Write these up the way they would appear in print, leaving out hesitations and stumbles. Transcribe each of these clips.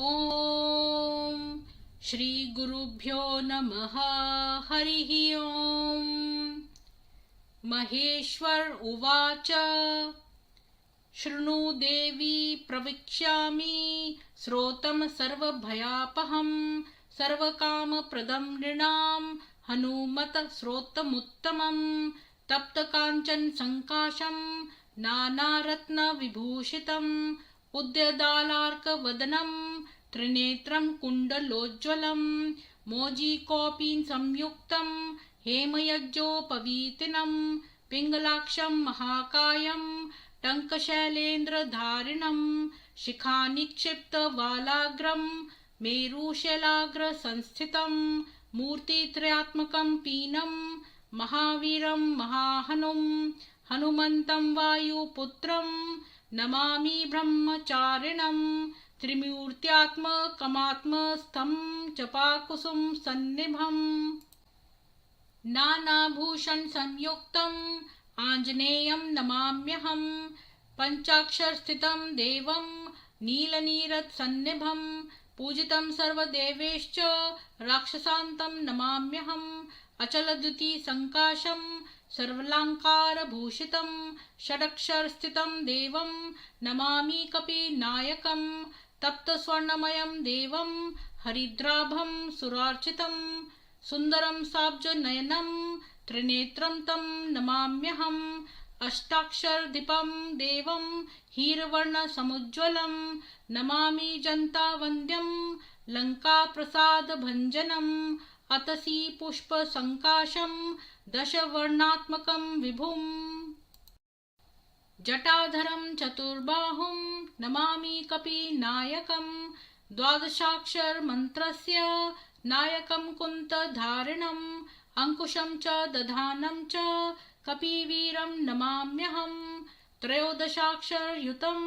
ॐ श्री गुरुभ्यो नमः। हरिः ॐ। महेश्वर उवाच शृणु देवी प्रवक्ष्यामि श्रोतं सर्वभयापहं सर्वकामप्रदं नृणां हनुमत श्रोतमुत्तमं तप्तकाञ्चन संकाशं नानारत्नविभूषितम् उद्यदालार्कवदनं त्रिनेत्रं कुण्डलोज्ज्वलं मोजीकोपि संयुक्तं हेमयज्ञोपवीतिनं पिङ्गलाक्षं महाकायं टङ्कशैलेन्द्रधारिणं शिखानिक्षिप्तवालाग्रं मेरुशैलाग्रसंस्थितं मूर्तित्रयात्मकं पीनं महावीरं महाहनुं हनुमन्तं वायुपुत्रं नमामि ब्रह्मचारिणं त्रिमूर्त्यात्मकमात्मस्थं जपाकुसुम सन्निभम् नानाभूषण संयुक्तम् आञ्जनेयं नमाम्यहं पञ्चाक्षरस्थितं देवं नीलनीरत्सन्निभं पूजितं सर्वदेवैश्च राक्षसान्तं नमाम्यहम् अचलद्युतिसङ्काशं सर्वालङ्कारभूषितं षडक्षरस्थितं देवं नमामि कपिनायकं तप्तस्वर्णमयं देवं हरिद्राभं सुरार्चितं सुन्दरं साब्जनयनं त्रिनेत्रं तं नमाम्यहम् अष्टाक्षरदीपं देवं हीरवर्णसमुज्ज्वलं नमामि जन्तावन्द्यं लङ्काप्रसादभञ्जनम् अतसी पुष्पसङ्काशं दशवर्णात्मकं विभुम् जटाधरं चतुर्बाहुं नमामि कपिनायकं द्वादशाक्षरमन्त्रस्य नायकं कुन्तधारिणम् अंकुशं च दधानं च कपिवीरं नमाम्यहं त्रयोदशाक्षरयुतं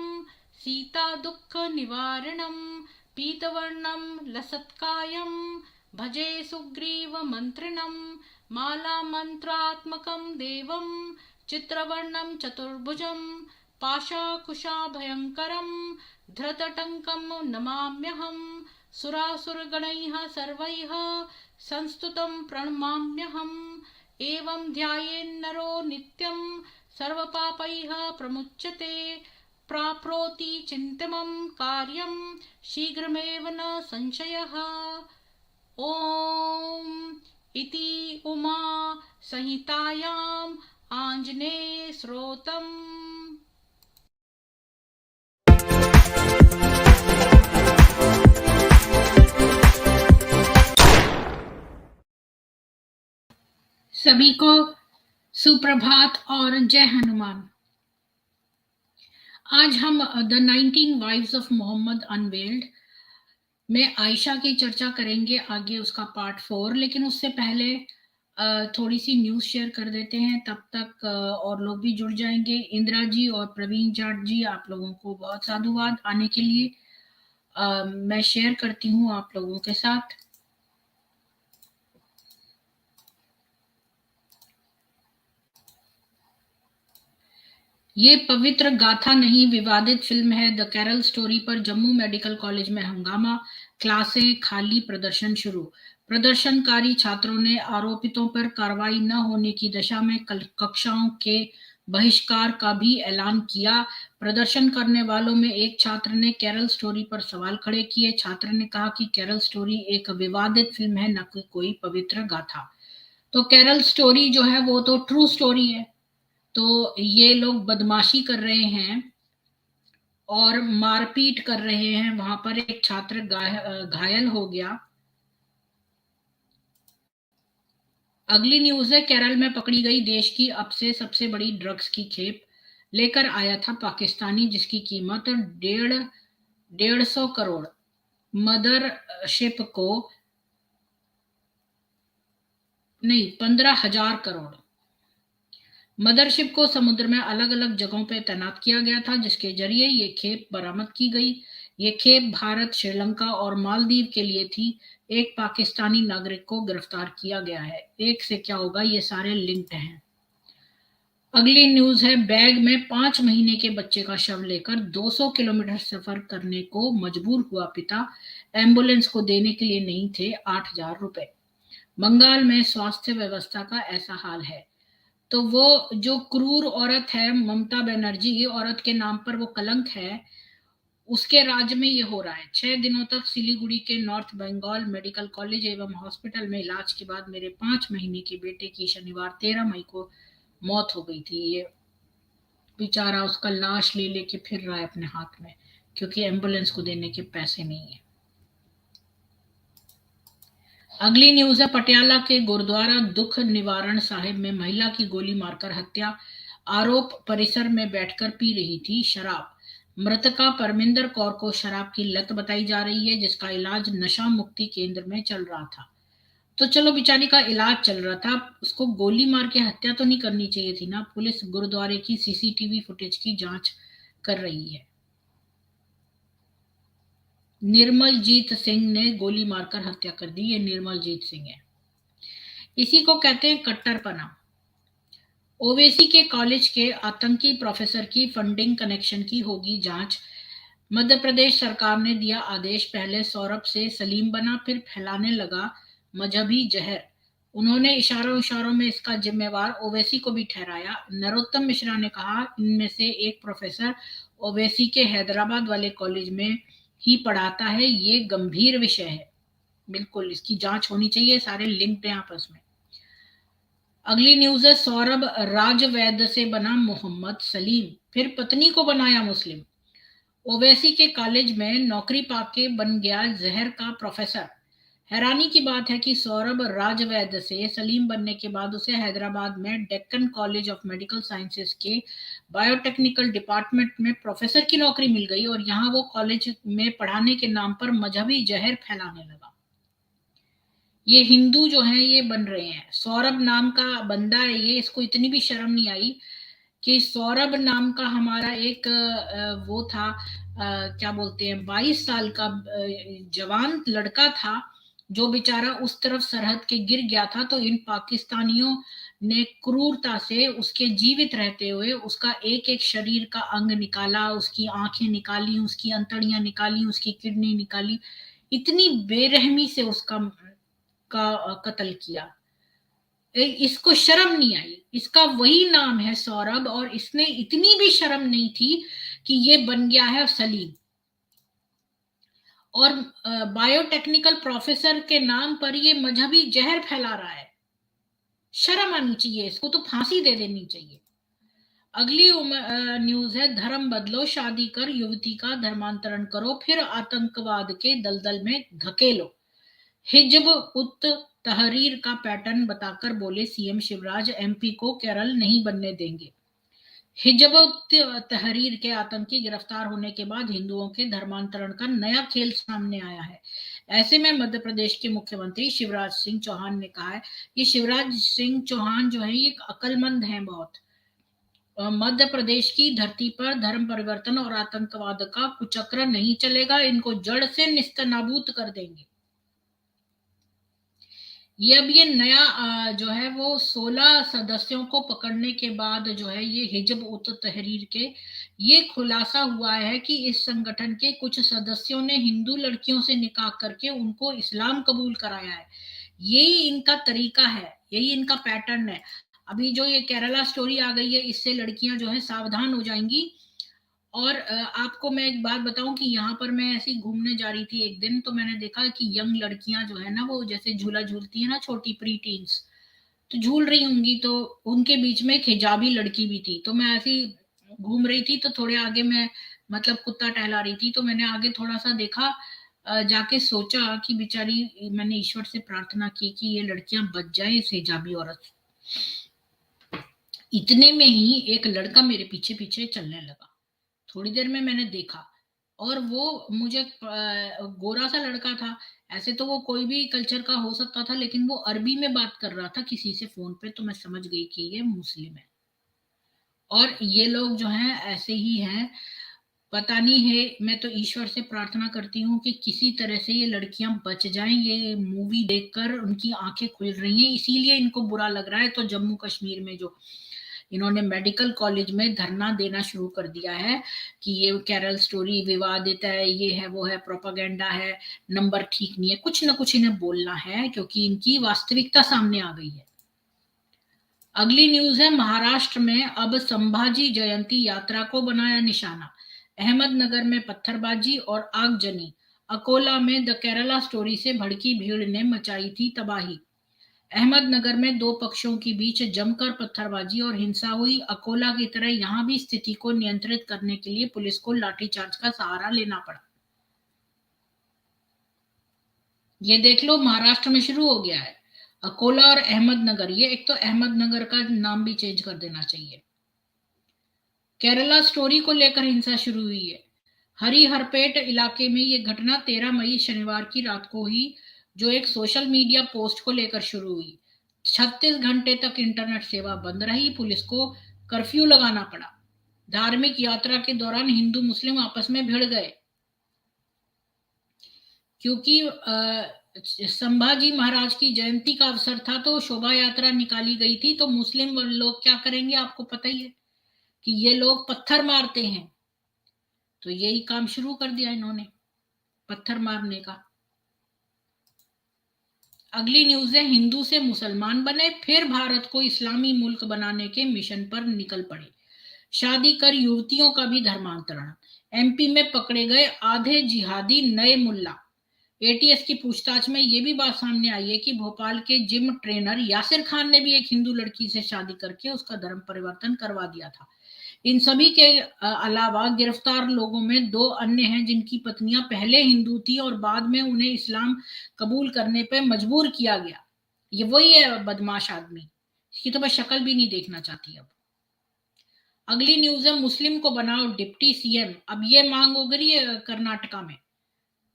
सीतादुःखनिवारिणं पीतवर्णं लसत्कायं भजे सुग्रीवमन्त्रिणं मालामन्त्रात्मकं देवं चित्रवर्णं चतुर्भुजं पाशाकुशाभयङ्करं धृतटङ्कं नमाम्यहं सुरासुरगणैः सर्वैः संस्तुतं प्रणमाम्यहम् एवं ध्यायेन्नरो नित्यं सर्वपापैः प्रमुच्यते प्राप्नोति चिन्तिमं कार्यं शीघ्रमेव न संशयः। ॐ इति उमा संहितायाम् आञ्जनेय स्तोत्रम्। सभी को सुप्रभात और जय हनुमान। आज हम the 19 wives of Muhammad unveiled में आयशा की चर्चा करेंगे, आगे उसका पार्ट 4। लेकिन उससे पहले थोड़ी सी न्यूज़ शेयर कर देते हैं, तब तक और लोग भी जुड़ जाएंगे। इंदिरा जी और प्रवीण जाट जी, आप लोगों को बहुत साधुवाद आने के लिए। मैं शेयर करती हूँ आप लोगों के साथ। ये पवित्र गाथा नहीं, विवादित फिल्म है द कैरल स्टोरी पर जम्मू मेडिकल कॉलेज में हंगामा, क्लासें खाली, प्रदर्शन शुरू। प्रदर्शनकारी छात्रों ने आरोपितों पर कार्रवाई न होने की दशा में कक्षाओं के बहिष्कार का भी ऐलान किया। प्रदर्शन करने वालों में एक छात्र ने कैरल स्टोरी पर सवाल खड़े किए। छात्र ने कहा कि कैरल स्टोरी एक विवादित फिल्म है, न कि कोई पवित्र गाथा। तो कैरल स्टोरी जो है वो तो ट्रू स्टोरी है, तो ये लोग बदमाशी कर रहे हैं और मारपीट कर रहे हैं। वहां पर एक छात्र घायल हो गया। अगली न्यूज है, केरल में पकड़ी गई देश की अब से सबसे बड़ी ड्रग्स की खेप। लेकर आया था पाकिस्तानी, जिसकी कीमत 150 करोड़। मदरशिप को 15,000 करोड़। मदरशिप को समुद्र में अलग अलग जगहों पर तैनात किया गया था, जिसके जरिए ये खेप बरामद की गई। ये खेप भारत, श्रीलंका और मालदीव के लिए थी। एक पाकिस्तानी नागरिक को गिरफ्तार किया गया है। एक से क्या होगा, ये सारे लिंक्ड हैं। अगली न्यूज है, बैग में 5 महीने के बच्चे का शव लेकर 200 किलोमीटर सफर करने को मजबूर हुआ पिता, एम्बुलेंस को देने के लिए नहीं थे 8,000 रुपए। बंगाल में स्वास्थ्य व्यवस्था का ऐसा हाल है। तो वो जो क्रूर औरत है ममता बनर्जी, औरत के नाम पर वो कलंक है, उसके राज्य में ये हो रहा है। 6 दिनों तक सिलीगुड़ी के नॉर्थ बंगाल मेडिकल कॉलेज एवं हॉस्पिटल में इलाज के बाद मेरे 5 महीने के बेटे की शनिवार 13 मई को मौत हो गई थी। ये बेचारा उसका लाश ले लेके फिर रहा है अपने हाथ में, क्योंकि एम्बुलेंस को देने के पैसे नहीं है। अगली न्यूज है, पटियाला के गुरुद्वारा दुख निवारण साहिब में महिला की गोली मारकर हत्या, आरोप परिसर में बैठकर पी रही थी शराब। मृतका परमिंदर कौर को शराब की लत बताई जा रही है, जिसका इलाज नशा मुक्ति केंद्र में चल रहा था। तो चलो, बेचारी का इलाज चल रहा था, उसको गोली मार के हत्या तो नहीं करनी चाहिए थी ना। पुलिस गुरुद्वारे की सीसीटीवी फुटेज की जांच कर रही है। निर्मलजीत सिंह ने गोली मारकर हत्या कर दी, ये निर्मलजीत सिंह है। इसी को कहते हैं कट्टरपना। ओवैसी के कॉलेज के आतंकी प्रोफेसर की फंडिंग कनेक्शन की होगी जांच। मध्य प्रदेश सरकार ने दिया आदेश, पहले सौरभ से सलीम बना, फिर फैलाने लगा मजहबी जहर। उन्होंने इशारों इशारों में इसका जिम्मेवार ओवैसी को भी ठहराया। नरोत्तम मिश्रा ने कहा, इनमें से एक प्रोफेसर ओवैसी के हैदराबाद वाले कॉलेज में ही पढ़ाता है, ये गंभीर विषय है। बिल्कुल इसकी जांच होनी चाहिए, सारे लिंक्ड हैं आपस में। अगली न्यूज है, सौरभ राजवैद्य से बना मोहम्मद सलीम, फिर पत्नी को बनाया मुस्लिम। ओवैसी के कॉलेज में नौकरी पाके बन गया जहर का प्रोफेसर। हैरानी की बात है कि सौरभ राजवैद्य से सलीम बनने के बाद उसे हैदराबाद में Deccan college of medical sciences के बायोटेक्निकल डिपार्टमेंट में प्रोफेसर की नौकरी मिल गई, और यहाँ वो कॉलेज में पढ़ाने के नाम पर मजहबी जहर फैलाने लगा। ये हिंदू जो हैं ये बन रहे हैं। सौरभ नाम का बंदा है ये, इसको इतनी भी शर्म नहीं आई कि सौरभ नाम का हमारा एक वो था, क्या बोलते हैं, 22 साल का जवान लड़का था, जो बेचारा उस तरफ सरहद के गिर गया था। तो इन पाकिस्तानियों ने क्रूरता से उसके जीवित रहते हुए उसका एक एक शरीर का अंग निकाला, उसकी आंखें निकाली, उसकी अंतड़ियां निकाली, उसकी किडनी निकाली। इतनी बेरहमी से उसका कत्ल किया। इसको शर्म नहीं आई। इसका वही नाम है सौरभ, और इसने इतनी भी शर्म नहीं थी कि ये बन गया है सलीम। और बायोटेक्निकल प्रोफेसर के नाम पर ये मजहबी जहर फैला रहा है। शर्म आनी चाहिए इसको, तो फांसी दे देनी चाहिए। अगली न्यूज है, धर्म बदलो, शादी कर युवती का धर्मांतरण करो, फिर आतंकवाद के दलदल में धकेलो। हिजब उत तहरीर का पैटर्न बताकर बोले सीएम शिवराज, एमपी को केरल नहीं बनने देंगे। हिजब उत तहरीर के आतंकी गिरफ्तार होने के बाद हिंदुओं के धर्मांतरण का नया खेल सामने आया है। ऐसे में मध्य प्रदेश के मुख्यमंत्री शिवराज सिंह चौहान ने कहा है, ये शिवराज सिंह चौहान जो है ये एक अकलमंद है बहुत। मध्य प्रदेश की धरती पर धर्म परिवर्तन और आतंकवाद का कुचक्र नहीं चलेगा, इनको जड़ से निस्तनाबूद कर देंगे। ये अब ये नया जो है वो 16 सदस्यों को पकड़ने के बाद जो है ये हिजब उत तहरीर के ये खुलासा हुआ है कि इस संगठन के कुछ सदस्यों ने हिंदू लड़कियों से निकाह करके उनको इस्लाम कबूल कराया है। यही इनका तरीका है, यही इनका पैटर्न है। अभी जो ये केरला स्टोरी आ गई है, इससे लड़कियां जो है सावधान हो जाएंगी। और आपको मैं एक बात बताऊं कि यहाँ पर मैं ऐसी घूमने जा रही थी एक दिन, तो मैंने देखा कि यंग लड़कियां जो है ना, वो जैसे झूला झूलती है ना, छोटी प्री टीन्स, तो झूल रही होंगी, तो उनके बीच में एक हिजाबी लड़की भी थी। तो मैं ऐसी घूम रही थी, तो थोड़े आगे मैं मतलब कुत्ता टहला रही थी, तो मैंने आगे थोड़ा सा देखा, जाके सोचा कि बेचारी, मैंने ईश्वर से प्रार्थना की कि ये लड़कियां बच जाए इस हिजाबी औरत से। इतने में ही एक लड़का मेरे पीछे पीछे चलने लगा। थोड़ी देर में मैंने देखा, और वो मुझे गोरा सा लड़का था। ऐसे तो वो कोई भी कल्चर का हो सकता था, लेकिन वो अरबी में बात कर रहा था किसी से फोन पे, तो मैं समझ गई कि ये मुस्लिम है। और ये लोग जो हैं ऐसे ही हैं, पता नहीं है। मैं तो ईश्वर से प्रार्थना करती हूँ कि किसी तरह से ये लड़कियां बच जाएं। ये मूवी देखकर उनकी आंखें खुल रही हैं, इसीलिए इनको बुरा लग रहा है। तो जम्मू कश्मीर में जो इन्होंने मेडिकल कॉलेज में धरना देना शुरू कर दिया है कि ये कैरल स्टोरी विवादित है, ये है, वो है, प्रोपागेंडा है, नंबर ठीक नहीं है, कुछ ना कुछ इन्हें बोलना है क्योंकि इनकी वास्तविकता सामने आ गई है। अगली न्यूज है, महाराष्ट्र में अब संभाजी जयंती यात्रा को बनाया निशाना। अहमदनगर में पत्थरबाजी और आगजनी। अकोला में द केरला स्टोरी से भड़की भीड़ ने मचाई थी तबाही। अहमदनगर में दो पक्षों के बीच जमकर पत्थरबाजी और हिंसा हुई। अकोला की तरह यहां भी स्थिति को नियंत्रित करने के लिए पुलिस को लाठीचार्ज का सहारा लेना पड़ा। ये देख लो, महाराष्ट्र में शुरू हो गया है। अकोला और अहमदनगर, ये एक तो अहमदनगर का नाम भी चेंज कर देना चाहिए। केरला स्टोरी को लेकर हिंसा शुरू हुई है। हरिहरपेट इलाके में ये घटना 13 मई शनिवार की रात को हुई, जो एक सोशल मीडिया पोस्ट को लेकर शुरू हुई। 36 घंटे तक इंटरनेट सेवा बंद रही, पुलिस को कर्फ्यू लगाना पड़ा। धार्मिक यात्रा के दौरान हिंदू मुस्लिम आपस में भिड़ गए क्योंकि संभाजी महाराज की जयंती का अवसर था, तो शोभा यात्रा निकाली गई थी। तो मुस्लिम लोग क्या करेंगे, आपको पता ही है कि ये लोग पत्थर मारते हैं, तो यही काम शुरू कर दिया इन्होंने, पत्थर मारने का। अगली न्यूज है, हिंदू से मुसलमान बने, फिर भारत को इस्लामी मुल्क बनाने के मिशन पर निकल पड़े। शादी कर युवतियों का भी धर्मांतरण। एमपी में पकड़े गए आधे जिहादी नए मुल्ला। एटीएस की पूछताछ में यह भी बात सामने आई है कि भोपाल के जिम ट्रेनर यासिर खान ने भी एक हिंदू लड़की से शादी करके उसका धर्म परिवर्तन करवा दिया था। इन सभी के अलावा गिरफ्तार लोगों में 2 अन्य हैं जिनकी पत्नियां पहले हिंदू थी और बाद में उन्हें इस्लाम कबूल करने पर मजबूर किया गया। ये वही है बदमाश आदमी, इसकी तो मैं शक्ल भी नहीं देखना चाहती अब। अगली न्यूज है, मुस्लिम को बनाओ डिप्टी सीएम। अब ये मांग हो गई है कर्नाटका में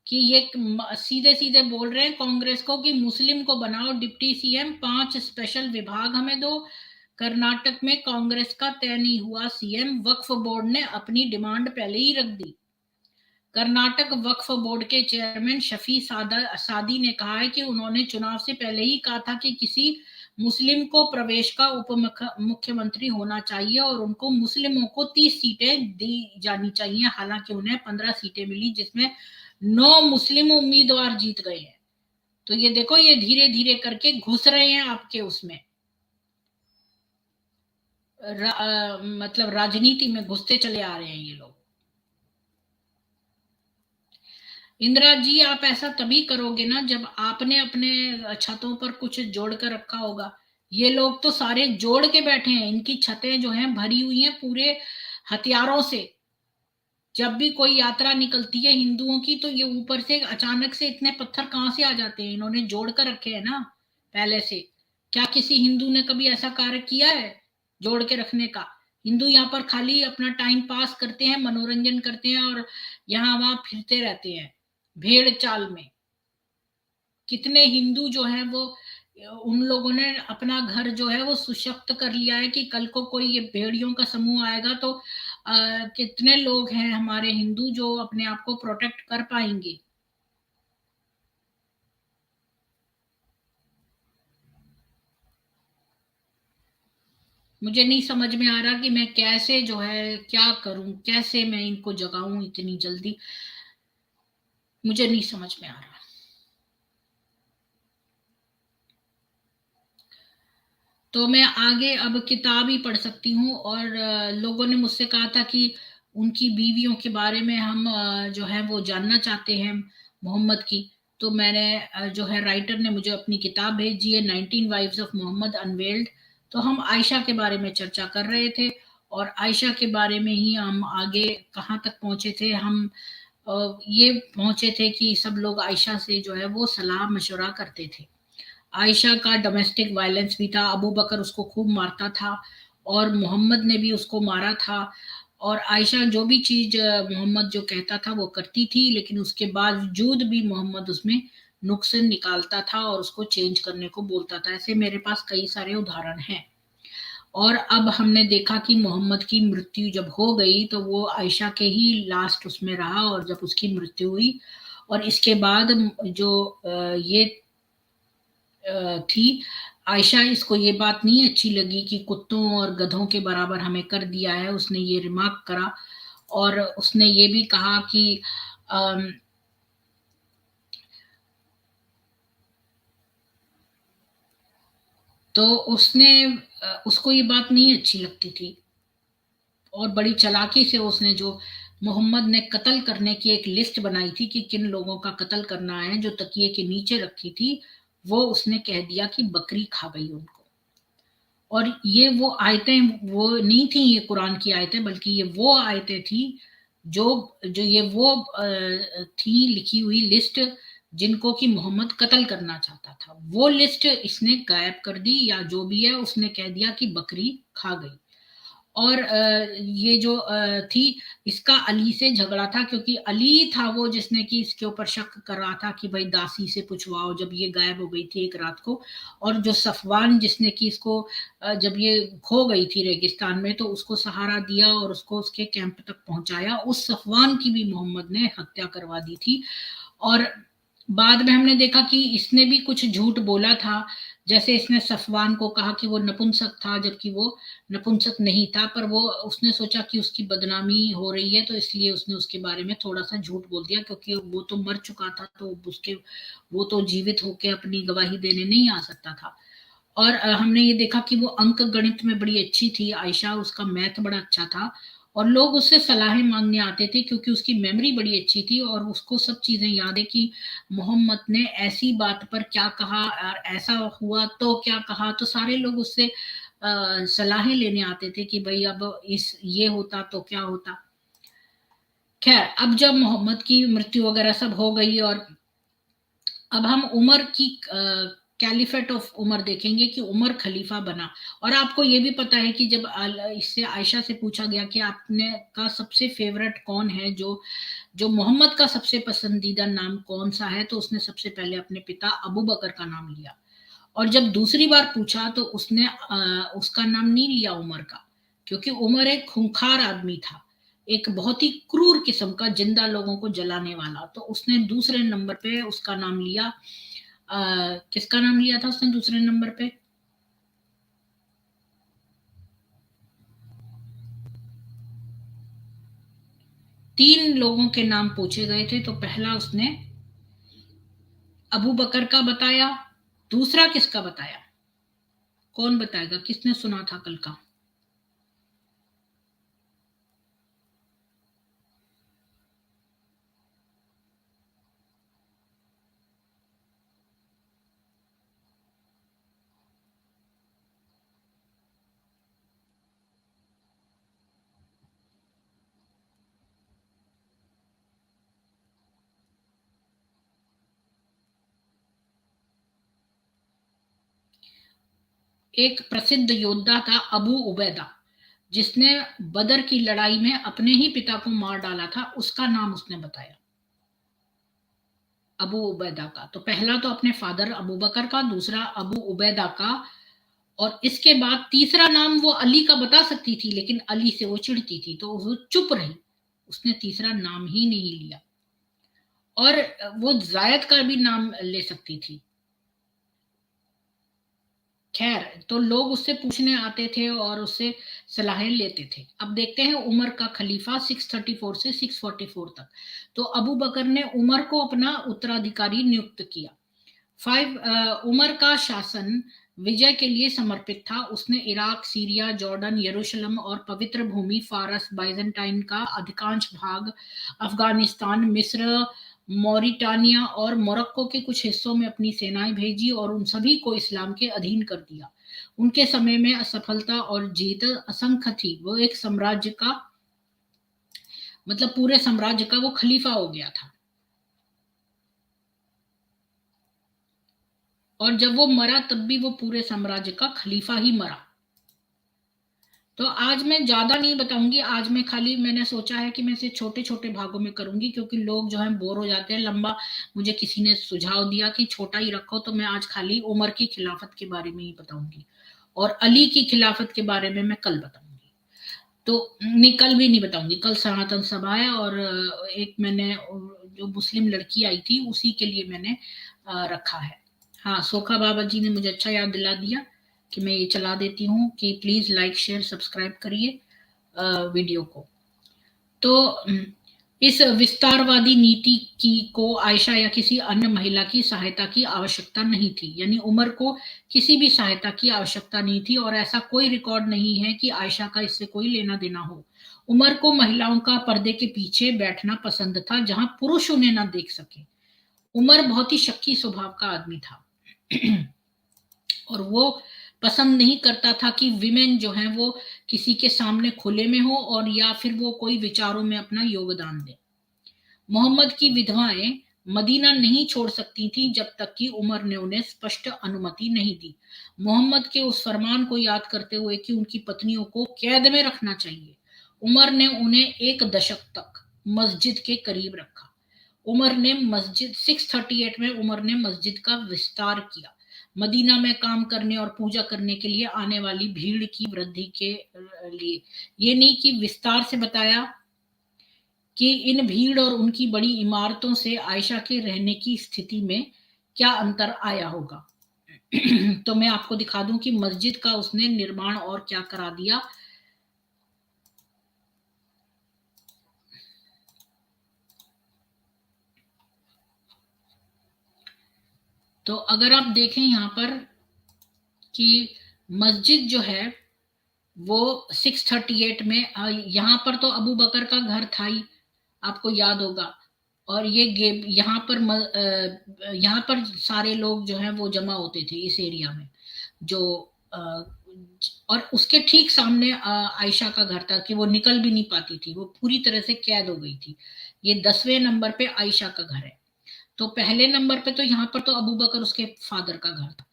कि ये सीधे सीधे बोल रहे हैं कांग्रेस को कि मुस्लिम को बनाओ डिप्टी सीएम, 5 स्पेशल विभाग हमें दो। कर्नाटक में कांग्रेस का तय नहीं हुआ सीएम, वक्फ बोर्ड ने अपनी डिमांड पहले ही रख दी। कर्नाटक वक्फ बोर्ड के चेयरमैन शफी सादी ने कहा है कि उन्होंने चुनाव से पहले ही कहा था कि किसी मुस्लिम को प्रवेश का उप मुख्यमंत्री होना चाहिए और उनको मुस्लिमों को 30 सीटें दी जानी चाहिए। हालांकि उन्हें 15 सीटें मिली, जिसमें 9 मुस्लिम उम्मीदवार जीत गए हैं। तो ये देखो, ये धीरे धीरे करके घुस रहे हैं आपके उसमें, मतलब राजनीति में घुसते चले आ रहे हैं ये लोग। इंदिरा जी, आप ऐसा तभी करोगे ना जब आपने अपने छतों पर कुछ जोड़ कर रखा होगा। ये लोग तो सारे जोड़ के बैठे हैं, इनकी छतें जो हैं भरी हुई हैं पूरे हथियारों से। जब भी कोई यात्रा निकलती है हिंदुओं की, तो ये ऊपर से अचानक से इतने पत्थर कहां से आ जाते हैं, इन्होंने जोड़ कर रखे हैं ना पहले से। क्या किसी हिंदू ने कभी ऐसा कार्य किया है जोड़ के रखने का? हिंदू यहाँ पर खाली अपना टाइम पास करते हैं, मनोरंजन करते हैं और यहाँ वहां फिरते रहते हैं भेड़ चाल में। कितने हिंदू जो है वो, उन लोगों ने अपना घर जो है वो सुशक्त कर लिया है कि कल को कोई ये भेड़ियों का समूह आएगा तो कितने लोग हैं हमारे हिंदू जो अपने आप को प्रोटेक्ट कर पाएंगे। मुझे नहीं समझ में आ रहा कि मैं कैसे जो है क्या करूं, कैसे मैं इनको जगाऊं इतनी जल्दी, मुझे नहीं समझ में आ रहा। तो मैं आगे अब किताब ही पढ़ सकती हूँ। और लोगों ने मुझसे कहा था कि उनकी बीवियों के बारे में हम जो है वो जानना चाहते हैं मोहम्मद की। तो मैंने जो है राइटर ने मुझे अपनी किताब भेजी है, 19 वाइव्स ऑफ मोहम्मद अनवेल्ड। तो हम आयशा के बारे में चर्चा कर रहे थे और आयशा के बारे में ही हम आगे कहाँ तक पहुंचे थे। हम ये पहुंचे थे कि सब लोग आयशा से जो है वो सलाह मशवरा करते थे। आयशा का डोमेस्टिक वायलेंस भी था, अबू बकर उसको खूब मारता था और मोहम्मद ने भी उसको मारा था। और आयशा जो भी चीज मोहम्मद जो कहता था वो करती थी, लेकिन उसके बावजूद भी मोहम्मद उसमें नुक्स निकालता था और उसको चेंज करने को बोलता था। ऐसे मेरे पास कई सारे उदाहरण हैं। और अब हमने देखा कि मोहम्मद की मृत्यु जब हो गई तो वो आयशा के ही लास्ट उसमें रहा, और जब उसकी मृत्यु हुई और इसके बाद जो ये थी आयशा इसको ये बात नहीं अच्छी लगी कि कुत्तों और गधों के बराबर हमें कर दिया है, उसने ये रिमार्क करा। और उसने ये भी कहा कि अम, तो उसने उसको ये बात नहीं अच्छी लगती थी, और बड़ी चालाकी से उसने जो मोहम्मद ने कत्ल करने की एक लिस्ट बनाई थी कि किन लोगों का कत्ल करना है, जो तकिए के नीचे रखी थी, वो उसने कह दिया कि बकरी खा गई उनको। और ये वो आयतें वो नहीं थी, ये कुरान की आयतें, बल्कि ये वो आयतें थी जो जो ये वो थी लिखी हुई लिस्ट जिनको कि मोहम्मद कत्ल करना चाहता था। वो लिस्ट इसने गायब कर दी, या जो भी है उसने कह दिया कि बकरी खा गई। और ये जो थी, इसका अली से झगड़ा था, क्योंकि अली था वो जिसने कि इसके ऊपर शक कर रहा था कि भाई दासी से पूछवाओ, जब ये गायब हो गई थी एक रात को। और जो सफवान जिसने कि इसको जब ये खो गई थी रेगिस्तान में, तो उसको सहारा दिया और उसको उसके कैंप तक पहुंचाया, उस सफवान की भी मोहम्मद ने हत्या करवा दी थी। और बाद में हमने देखा कि इसने भी कुछ झूठ बोला था। जैसे इसने सफवान को कहा कि वो नपुंसक था, जबकि वो नपुंसक नहीं था, पर वो उसने सोचा कि उसकी बदनामी हो रही है, तो इसलिए उसने उसके बारे में थोड़ा सा झूठ बोल दिया, क्योंकि वो तो मर चुका था, तो उसके वो तो जीवित होकर अपनी गवाही देने नहीं आ सकता था। और हमने ये देखा कि वो अंक गणित में बड़ी अच्छी थी आयशा, उसका मैथ बड़ा अच्छा था, और लोग उससे सलाहें मांगने आते थे क्योंकि उसकी मेमोरी बड़ी अच्छी थी, और उसको सब चीजें याद है कि मोहम्मद ने ऐसी बात पर क्या कहा और ऐसा हुआ तो क्या कहा। तो सारे लोग उससे सलाहें लेने आते थे कि भाई अब इस ये होता तो क्या होता। खैर, अब जब मोहम्मद की मृत्यु वगैरह सब हो गई, और अब हम उमर की कैलिफेट ऑफ उमर देखेंगे कि उमर खलीफा बना। और आपको ये भी पता है कि जब इससे आयशा से पूछा गया कि आपने का सबसे फेवरेट कौन है, जो जो मोहम्मद का सबसे पसंदीदा नाम कौन सा है, तो उसने सबसे पहले अपने पिता अबू बकर का नाम लिया। और जब दूसरी बार पूछा तो उसने उसका नाम नहीं लिया उमर का, क्योंकि उमर एक खूंखार आदमी था, एक बहुत ही क्रूर किस्म का, जिंदा लोगों को जलाने वाला। तो उसने दूसरे नंबर पे उसका नाम लिया। किसका नाम लिया था उसने दूसरे नंबर पे? तीन लोगों के नाम पूछे गए थे, तो पहला उसने अबू बकर का बताया। दूसरा किसका बताया? कौन बताएगा, किसने सुना था कल का? एक प्रसिद्ध योद्धा था अबू उबैदा, जिसने बदर की लड़ाई में अपने ही पिता को मार डाला था, उसका नाम उसने बताया, अबू उबैदा का। तो पहला तो अपने फादर अबू बकर का, दूसरा अबू उबैदा का, और इसके बाद तीसरा नाम वो अली का बता सकती थी, लेकिन अली से वो चिढ़ती थी, तो वो चुप रही, उसने तीसरा नाम ही नहीं लिया। और वो जायद का भी नाम ले सकती थी। खैर, तो लोग उससे पूछने आते थे और उससे सलाहें लेते थे। अब देखते हैं उमर का खलीफा 634 से 644 तक। तो अबू बकर ने उमर को अपना उत्तराधिकारी नियुक्त किया। उमर का शासन विजय के लिए समर्पित था। उसने इराक, सीरिया, जॉर्डन, यरूशलेम और पवित्र भूमि, फारस, बाइजेंटाइन का अधिकांश भाग, अफगानिस्तान, मिस्र, मॉरिटानिया और मोरक्को के कुछ हिस्सों में अपनी सेनाएं भेजी और उन सभी को इस्लाम के अधीन कर दिया। उनके समय में असफलता और जीत असंख्य थी। वो एक साम्राज्य का, मतलब पूरे साम्राज्य का वो खलीफा हो गया था। और जब वो मरा तब भी वो पूरे साम्राज्य का खलीफा ही मरा। तो आज मैं ज्यादा नहीं बताऊंगी, आज मैं खाली, मैंने सोचा है कि मैं इसे छोटे छोटे भागों में करूंगी, क्योंकि लोग जो है बोर हो जाते हैं लंबा। मुझे किसी ने सुझाव दिया कि छोटा ही रखो, तो मैं आज खाली उमर की खिलाफत के बारे में ही बताऊंगी, और अली की खिलाफत के बारे में मैं कल बताऊंगी। तो नहीं, कल भी नहीं बताऊंगी, कल सनातन सभा है, और एक मैंने जो मुस्लिम लड़की आई थी उसी के लिए मैंने रखा है। हाँ, सोखा बाबा जी ने मुझे अच्छा याद दिला दिया कि मैं ये चला देती हूँ कि प्लीज लाइक शेयर सब्सक्राइब करिए वीडियो को। तो इस विस्तारवादी नीति की को आयशा या किसी अन्य महिला की सहायता की आवश्यकता नहीं थी, यानी उमर को किसी भी सहायता की आवश्यकता नहीं थी, और ऐसा कोई रिकॉर्ड नहीं है कि आयशा का इससे कोई लेना देना हो। उमर को महिलाओं का पर्दे के पीछे बैठना पसंद था, जहां पुरुष उन्हें ना देख सके। उमर बहुत ही शक्की स्वभाव का आदमी था और वो पसंद नहीं करता था कि विमेन जो हैं वो किसी के सामने खुले में हो और या फिर वो कोई विचारों में अपना योगदान दे। मोहम्मद की विधवाएं मदीना नहीं छोड़ सकती थीं जब तक कि उमर ने उन्हें स्पष्ट अनुमति नहीं दी। मोहम्मद के उस फरमान को याद करते हुए कि उनकी पत्नियों को कैद में रखना चाहिए, उमर ने उन्हें एक दशक तक मस्जिद के करीब रखा। उमर ने मस्जिद 638 में उमर ने मस्जिद का विस्तार किया, मदीना में काम करने और पूजा करने के लिए आने वाली भीड़ की वृद्धि के लिए। ये नहीं कि विस्तार से बताया कि इन भीड़ और उनकी बड़ी इमारतों से आयशा के रहने की स्थिति में क्या अंतर आया होगा। तो मैं आपको दिखा दूं कि मस्जिद का उसने निर्माण और क्या करा दिया। तो अगर आप देखें यहाँ पर कि मस्जिद जो है वो 638 में, यहाँ पर तो अबू बकर का घर था ही, आपको याद होगा। और ये यहाँ पर यहाँ पर सारे लोग जो हैं वो जमा होते थे इस एरिया में, जो और उसके ठीक सामने आयशा का घर था कि वो निकल भी नहीं पाती थी, वो पूरी तरह से कैद हो गई थी। ये 10वें नंबर पे आयशा का घर है। तो पहले नंबर पे तो यहाँ पर तो अबू बकर उसके फादर का घर था।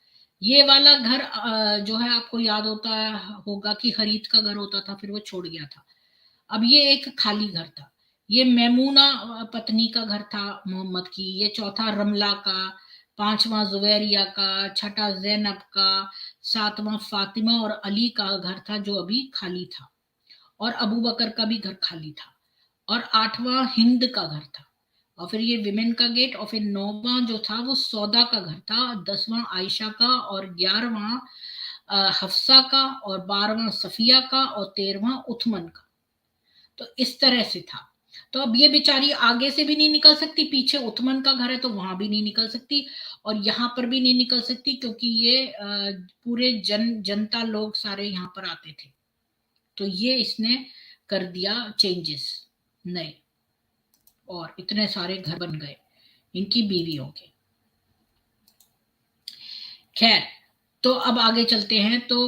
ये वाला घर जो है आपको याद होगा कि हरीत का घर होता था, फिर वो छोड़ गया था। अब ये एक खाली घर था। ये मैमूना पत्नी का घर था मोहम्मद की, ये चौथा रमला का, पांचवा जुवैरिया का, छठा जैनब का, सातवां फातिमा और अली का घर था जो अभी खाली था, और अबू बकर का भी घर खाली था, और आठवां हिंद का घर था, और फिर ये विमेन का गेट, और फिर नौवां जो था वो सौदा का घर था, 10वां आयशा का, और 11वां हफ्सा का, और 12वां सफिया का, और 13वां उथमन का। तो इस तरह से था। तो अब ये बेचारी आगे से भी नहीं निकल सकती, पीछे उथमन का घर है तो वहां भी नहीं निकल सकती, और यहाँ पर भी नहीं निकल सकती क्योंकि ये पूरे जनता लोग सारे यहाँ पर आते थे। तो ये इसने कर दिया चेंजेस नए, और इतने सारे घर बन गए इनकी बीवियों के। खैर, तो अब आगे चलते हैं। तो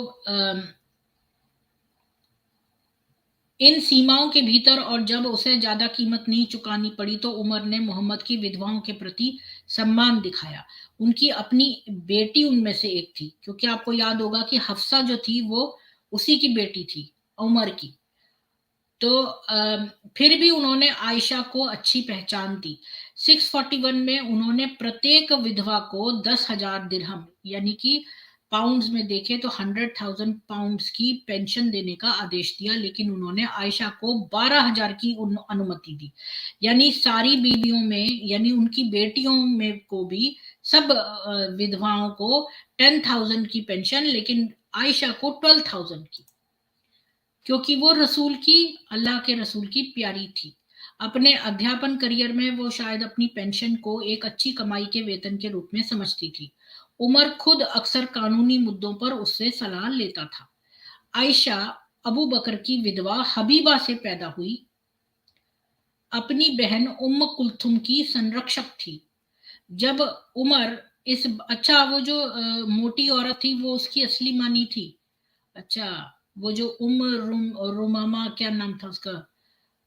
इन सीमाओं के भीतर और जब उसे ज्यादा कीमत नहीं चुकानी पड़ी तो उमर ने मोहम्मद की विधवाओं के प्रति सम्मान दिखाया। उनकी अपनी बेटी उनमें से एक थी, क्योंकि आपको याद होगा कि हफ्सा जो थी वो उसी की बेटी थी, उमर की। तो फिर भी उन्होंने आयशा को अच्छी पहचान दी। 641 में उन्होंने प्रत्येक विधवा को 10,000 दिरहम, यानी कि पाउंड्स में देखें तो 100,000 पाउंड्स की पेंशन देने का आदेश दिया, लेकिन उन्होंने आयशा को 12,000 की अनुमति दी। यानी सारी बीवियों में, यानी उनकी बेटियों में को भी, सब विधवाओं को 10,000 की पेंशन, लेकिन आयशा को 12,000 की, क्योंकि वो रसूल की, अल्लाह के रसूल की प्यारी थी। अपने अध्यापन करियर में वो शायद अपनी पेंशन को एक अच्छी कमाई के वेतन के रूप में समझती थी। उमर खुद अक्सर कानूनी मुद्दों पर उससे सलाह लेता था। आयशा अबू बकर की विधवा हबीबा से पैदा हुई, अपनी बहन उम्म कुलथुम की संरक्षक थी। जब उमर इस, अच्छा वो जो मोटी औरत थी वो उसकी असली मानी थी। अच्छा, वो जो रुमामा क्या नाम था उसका,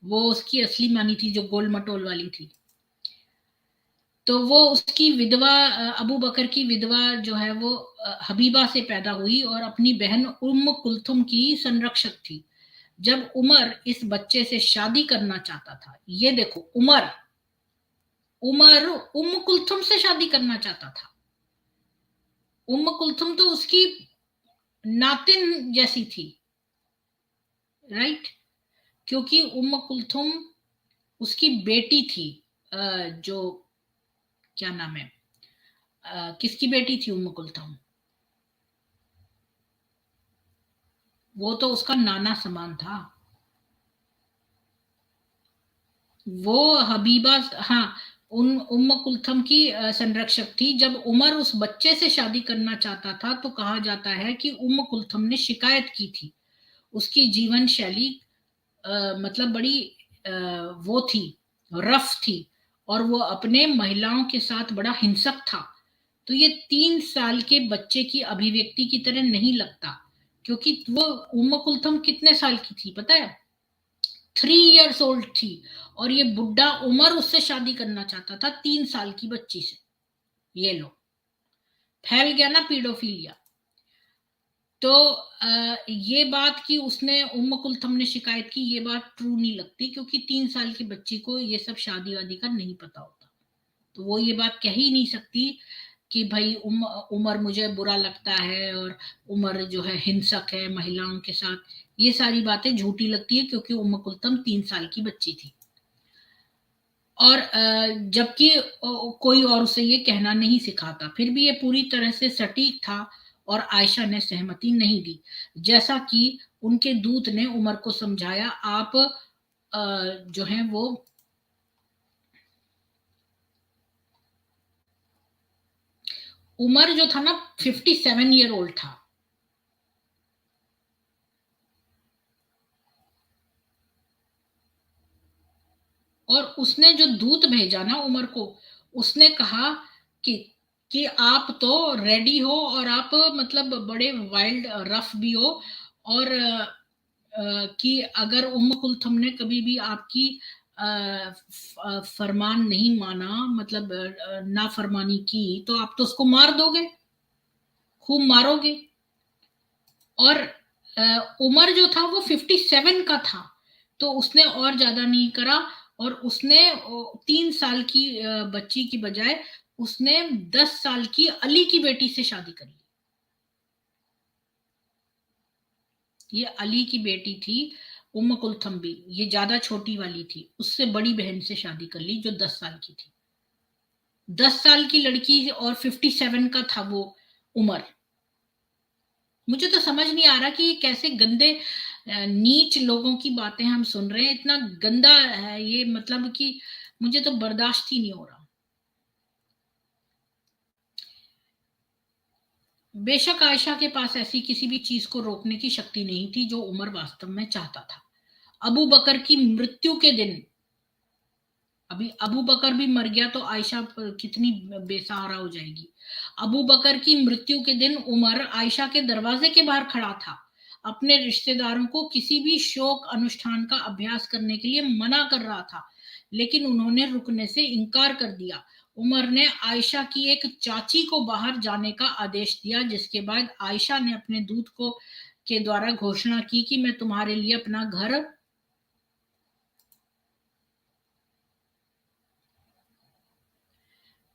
वो उसकी असली मानी थी जो गोल मटोल वाली थी। तो वो उसकी विधवा, अबू बकर की विधवा जो है वो हबीबा से पैदा हुई और अपनी बहन उम्म कुलथुम की संरक्षक थी। जब उमर इस बच्चे से शादी करना चाहता था, ये देखो, उमर उमर उम्म कुलथुम से शादी करना चाहता था। उम्म कुलथुम तो उसकी नातिन जैसी थी, राइट, क्योंकि उम्म कुलथुम उसकी बेटी थी, जो क्या नाम है, किसकी बेटी थी उम्म कुलथुम? वो तो उसका नाना समान था। वो हबीबा, हाँ, उन उम्म कुलथुम की संरक्षक थी। जब उमर उस बच्चे से शादी करना चाहता था तो कहा जाता है कि उम्म कुलथुम ने शिकायत की थी। उसकी जीवन शैली मतलब बड़ी अ, वो थी, रफ थी, और वो अपने महिलाओं के साथ बड़ा हिंसक था। तो ये 3 साल के बच्चे की अभिव्यक्ति की तरह नहीं लगता, क्योंकि वो उम्म कुलथुम कितने साल की थी पता है? 3 इयर्स ओल्ड थी। और ये बुड्ढा उमर उससे शादी करना चाहता था 3 साल की बच्ची से। ये लो, फैल गया ना पीडोफीलिया। तो ये बात कि उसने उम्म कुलथुम ने शिकायत की, ये बात ट्रू नहीं लगती, क्योंकि 3 साल की बच्ची को ये सब शादी वादी का नहीं पता होता। तो वो ये बात कह ही नहीं सकती कि भाई उमर मुझे बुरा लगता है और उमर जो है हिंसक है महिलाओं के साथ। ये सारी बातें झूठी लगती है, क्योंकि उम्म कुलथुम 3 साल की बच्ची थी। और जबकि कोई और उसे ये कहना नहीं सिखाता, फिर भी ये पूरी तरह से सटीक था। और आयशा ने सहमति नहीं दी। जैसा कि उनके दूत ने उमर को समझाया, आप जो है वो उमर जो था ना 57 ईयर ओल्ड था। और उसने जो दूत भेजा ना उमर को, उसने कहा कि आप तो रेडी हो, और आप मतलब बड़े वाइल्ड रफ भी हो। और कि अगर उम्म कुलथुम ने कभी भी आपकी फरमान नहीं माना, मतलब नाफरमानी की, तो आप तो उसको मार दोगे, खूब मारोगे। और उमर जो था वो 57 का था। तो उसने और ज्यादा नहीं करा, और उसने 3 साल की बच्ची की बजाय उसने 10 साल की अली की बेटी से शादी कर ली। ये अली की बेटी थी उम्म कुलथुम भी, ये ज्यादा छोटी वाली थी, उससे बड़ी बहन से शादी कर ली जो 10 साल की थी। 10 साल की लड़की और 57 का था वो उमर। मुझे तो समझ नहीं आ रहा कि ये कैसे गंदे नीच लोगों की बातें हम सुन रहे हैं। इतना गंदा है ये, मतलब कि मुझे तो बर्दाश्त ही नहीं हो रहा। बेशक आयशा के पास ऐसी किसी भी चीज को रोकने की शक्ति नहीं थी जो उमर वास्तव में चाहता था। अबू बकर की मृत्यु के दिन, अभी अबू बकर भी मर गया तो आयशा कितनी बेसहारा हो जाएगी। अबू बकर की मृत्यु के दिन उमर आयशा के दरवाजे के बाहर खड़ा था, अपने रिश्तेदारों को किसी भी शोक अनुष्ठान का अभ्यास करने के लिए मना कर रहा था, लेकिन उन्होंने रुकने से इनकार कर दिया। उमर ने आयशा की एक चाची को बाहर जाने का आदेश दिया, जिसके बाद आयशा ने अपने दूत को के द्वारा घोषणा की कि मैं तुम्हारे लिए अपना घर,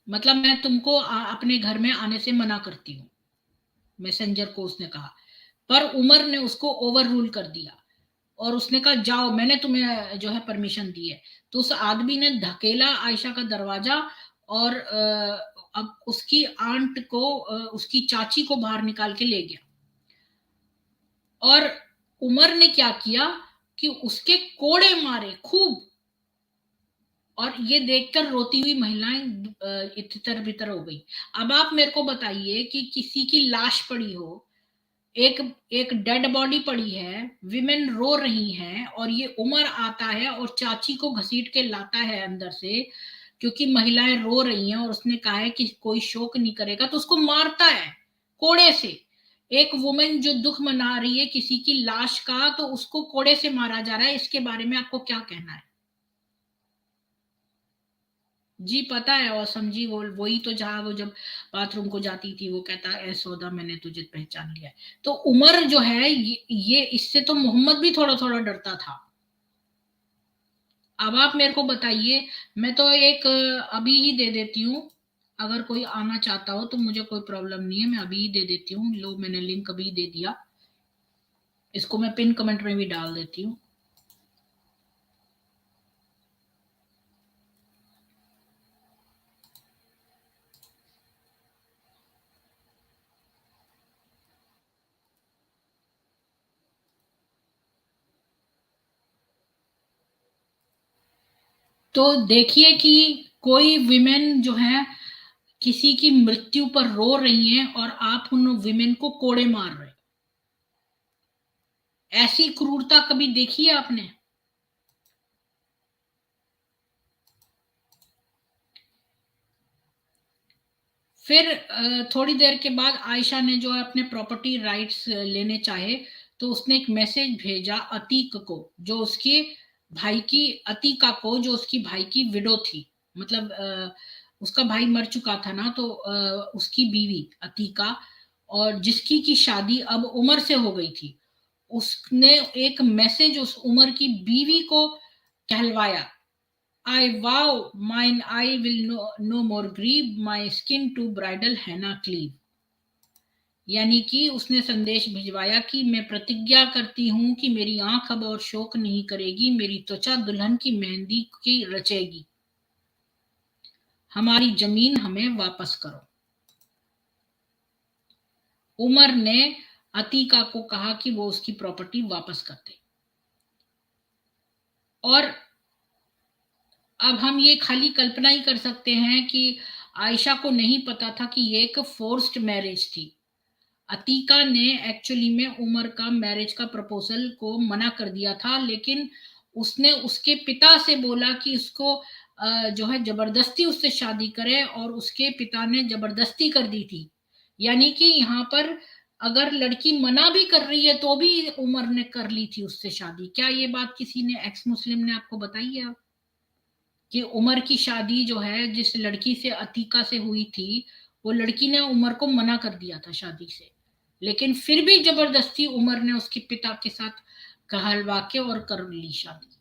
मतलब मैं तुमको अपने घर में आने से मना करती हूँ, मैसेंजर को उसने कहा। पर उमर ने उसको ओवर रूल कर दिया, और उसने कहा जाओ, मैंने तुम्हें जो है परमिशन दी है। तो उस आदमी ने धकेला आयशा का दरवाजा, और अब उसकी आंट को, उसकी चाची को बाहर निकाल के ले गया। और उमर ने क्या किया कि उसके कोड़े मारे खूब। और ये देखकर रोती हुई महिलाएं इतर बितर हो गई। अब आप मेरे को बताइए कि किसी की लाश पड़ी हो, एक एक डेड बॉडी पड़ी है, विमेन रो रही हैं, और ये उमर आता है और चाची को घसीट के लाता है अंदर से, क्योंकि महिलाएं रो रही हैं और उसने कहा है कि कोई शोक नहीं करेगा, तो उसको मारता है कोड़े से। एक वुमेन जो दुख मना रही है किसी की लाश का, तो उसको कोड़े से मारा जा रहा है। इसके बारे में आपको क्या कहना है? जी पता है, और समझी वो वही तो, जहां वो जब बाथरूम को जाती थी वो कहता है, "ए सौदा मैंने तुझे पहचान लिया है।" तो उमर जो है ये इससे तो मोहम्मद भी थोड़ा थोड़ा डरता था। अब आप मेरे को बताइए, मैं तो एक अभी ही दे देती हूँ। अगर कोई आना चाहता हो तो मुझे कोई प्रॉब्लम नहीं है, मैं अभी ही दे देती हूँ। लो, मैंने लिंक अभी दे दिया। इसको मैं पिन कमेंट में भी डाल देती हूँ। तो देखिए कि कोई विमेन जो है किसी की मृत्यु पर रो रही हैं और आप उन विमेन को कोड़े मार रहे। ऐसी क्रूरता कभी देखी है आपने? फिर थोड़ी देर के बाद आयशा ने जो है अपने प्रॉपर्टी राइट्स लेने चाहे, तो उसने एक मैसेज भेजा अतीक को, जो उसके भाई की अतीका को, जो उसकी भाई की विडो थी। मतलब उसका भाई मर चुका था ना, तो उसकी बीवी अतीका, और जिसकी की शादी अब उमर से हो गई थी, उसने एक मैसेज उस उमर की बीवी को कहलवाया, I vow mine I will no more grieve my skin to bridal henna cleave। यानी कि उसने संदेश भिजवाया कि मैं प्रतिज्ञा करती हूं कि मेरी आंख अब और शोक नहीं करेगी, मेरी त्वचा दुल्हन की मेहंदी की रचेगी, हमारी जमीन हमें वापस करो। उमर ने अतीका को कहा कि वो उसकी प्रॉपर्टी वापस कर दे। और अब हम ये खाली कल्पना ही कर सकते हैं कि आयशा को नहीं पता था कि ये एक फोर्स्ड मैरिज थी। अतीका ने एक्चुअली में उमर का मैरिज का प्रपोजल को मना कर दिया था, लेकिन उसने उसके पिता से बोला कि उसको जो है जबरदस्ती उससे शादी करे, और उसके पिता ने जबरदस्ती कर दी थी। यानी कि यहाँ पर अगर लड़की मना भी कर रही है तो भी उमर ने कर ली थी उससे शादी। क्या ये बात किसी ने एक्स मुस्लिम ने आपको बताई है कि उमर की शादी जो है जिस लड़की से अतीका से हुई थी, वो लड़की ने उमर को मना कर दिया था शादी से, लेकिन फिर भी जबरदस्ती उमर ने उसके पिता के साथ कहलवा के और कर ली शादी।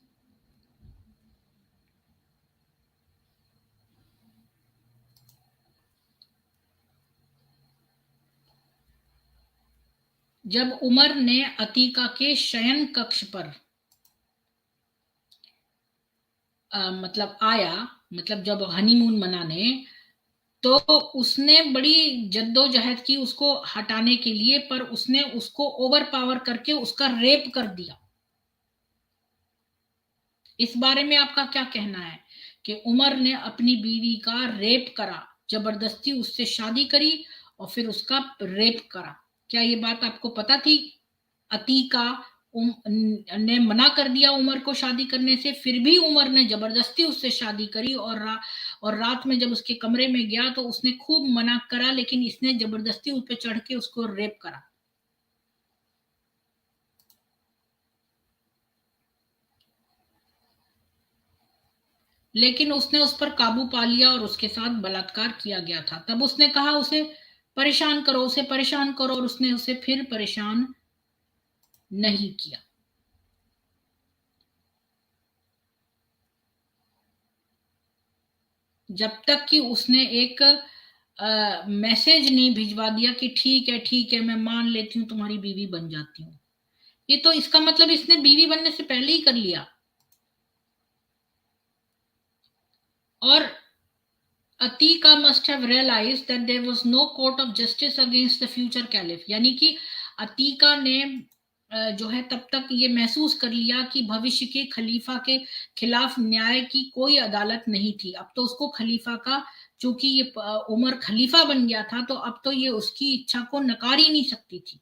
जब उमर ने अतीका के शयन कक्ष पर मतलब आया, मतलब जब हनीमून मनाने, तो उसने बड़ी जद्दोजहद की उसको हटाने के लिए, पर उसने उसको ओवर पावर करके उसका रेप कर दिया। इस बारे में आपका क्या कहना है कि उमर ने अपनी बीवी का रेप करा, जबरदस्ती उससे शादी करी और फिर उसका रेप करा? क्या ये बात आपको पता थी? अतीका ने मना कर दिया उमर को शादी करने से, फिर भी उमर ने जबरदस्ती उससे शादी करी, और रात में जब उसके कमरे में गया तो उसने खूब मना करा, लेकिन इसने जबरदस्ती उस पर चढ़ के उसको रेप करा। लेकिन उसने उस पर काबू पा लिया और उसके साथ बलात्कार किया गया था। तब उसने कहा उसे परेशान करो, उसे परेशान करो, और उसने उसे फिर परेशान नहीं किया। जब तक कि उसने एक मैसेज नहीं भिजवा दिया कि ठीक है मैं मान लेती हूँ, तुम्हारी बीवी बन जाती हूँ। ये तो इसका मतलब इसने बीवी बनने से पहले ही कर लिया। और Atika must have realized that there was no court of justice against the future caliph। यानी कि अतीका ने जो है तब तक ये महसूस कर लिया कि भविष्य के खलीफा के खिलाफ न्याय की कोई अदालत नहीं थी। अब तो उसको खलीफा का, चूंकि ये उमर खलीफा बन गया था, तो अब तो ये उसकी इच्छा को नकार ही नहीं सकती थी।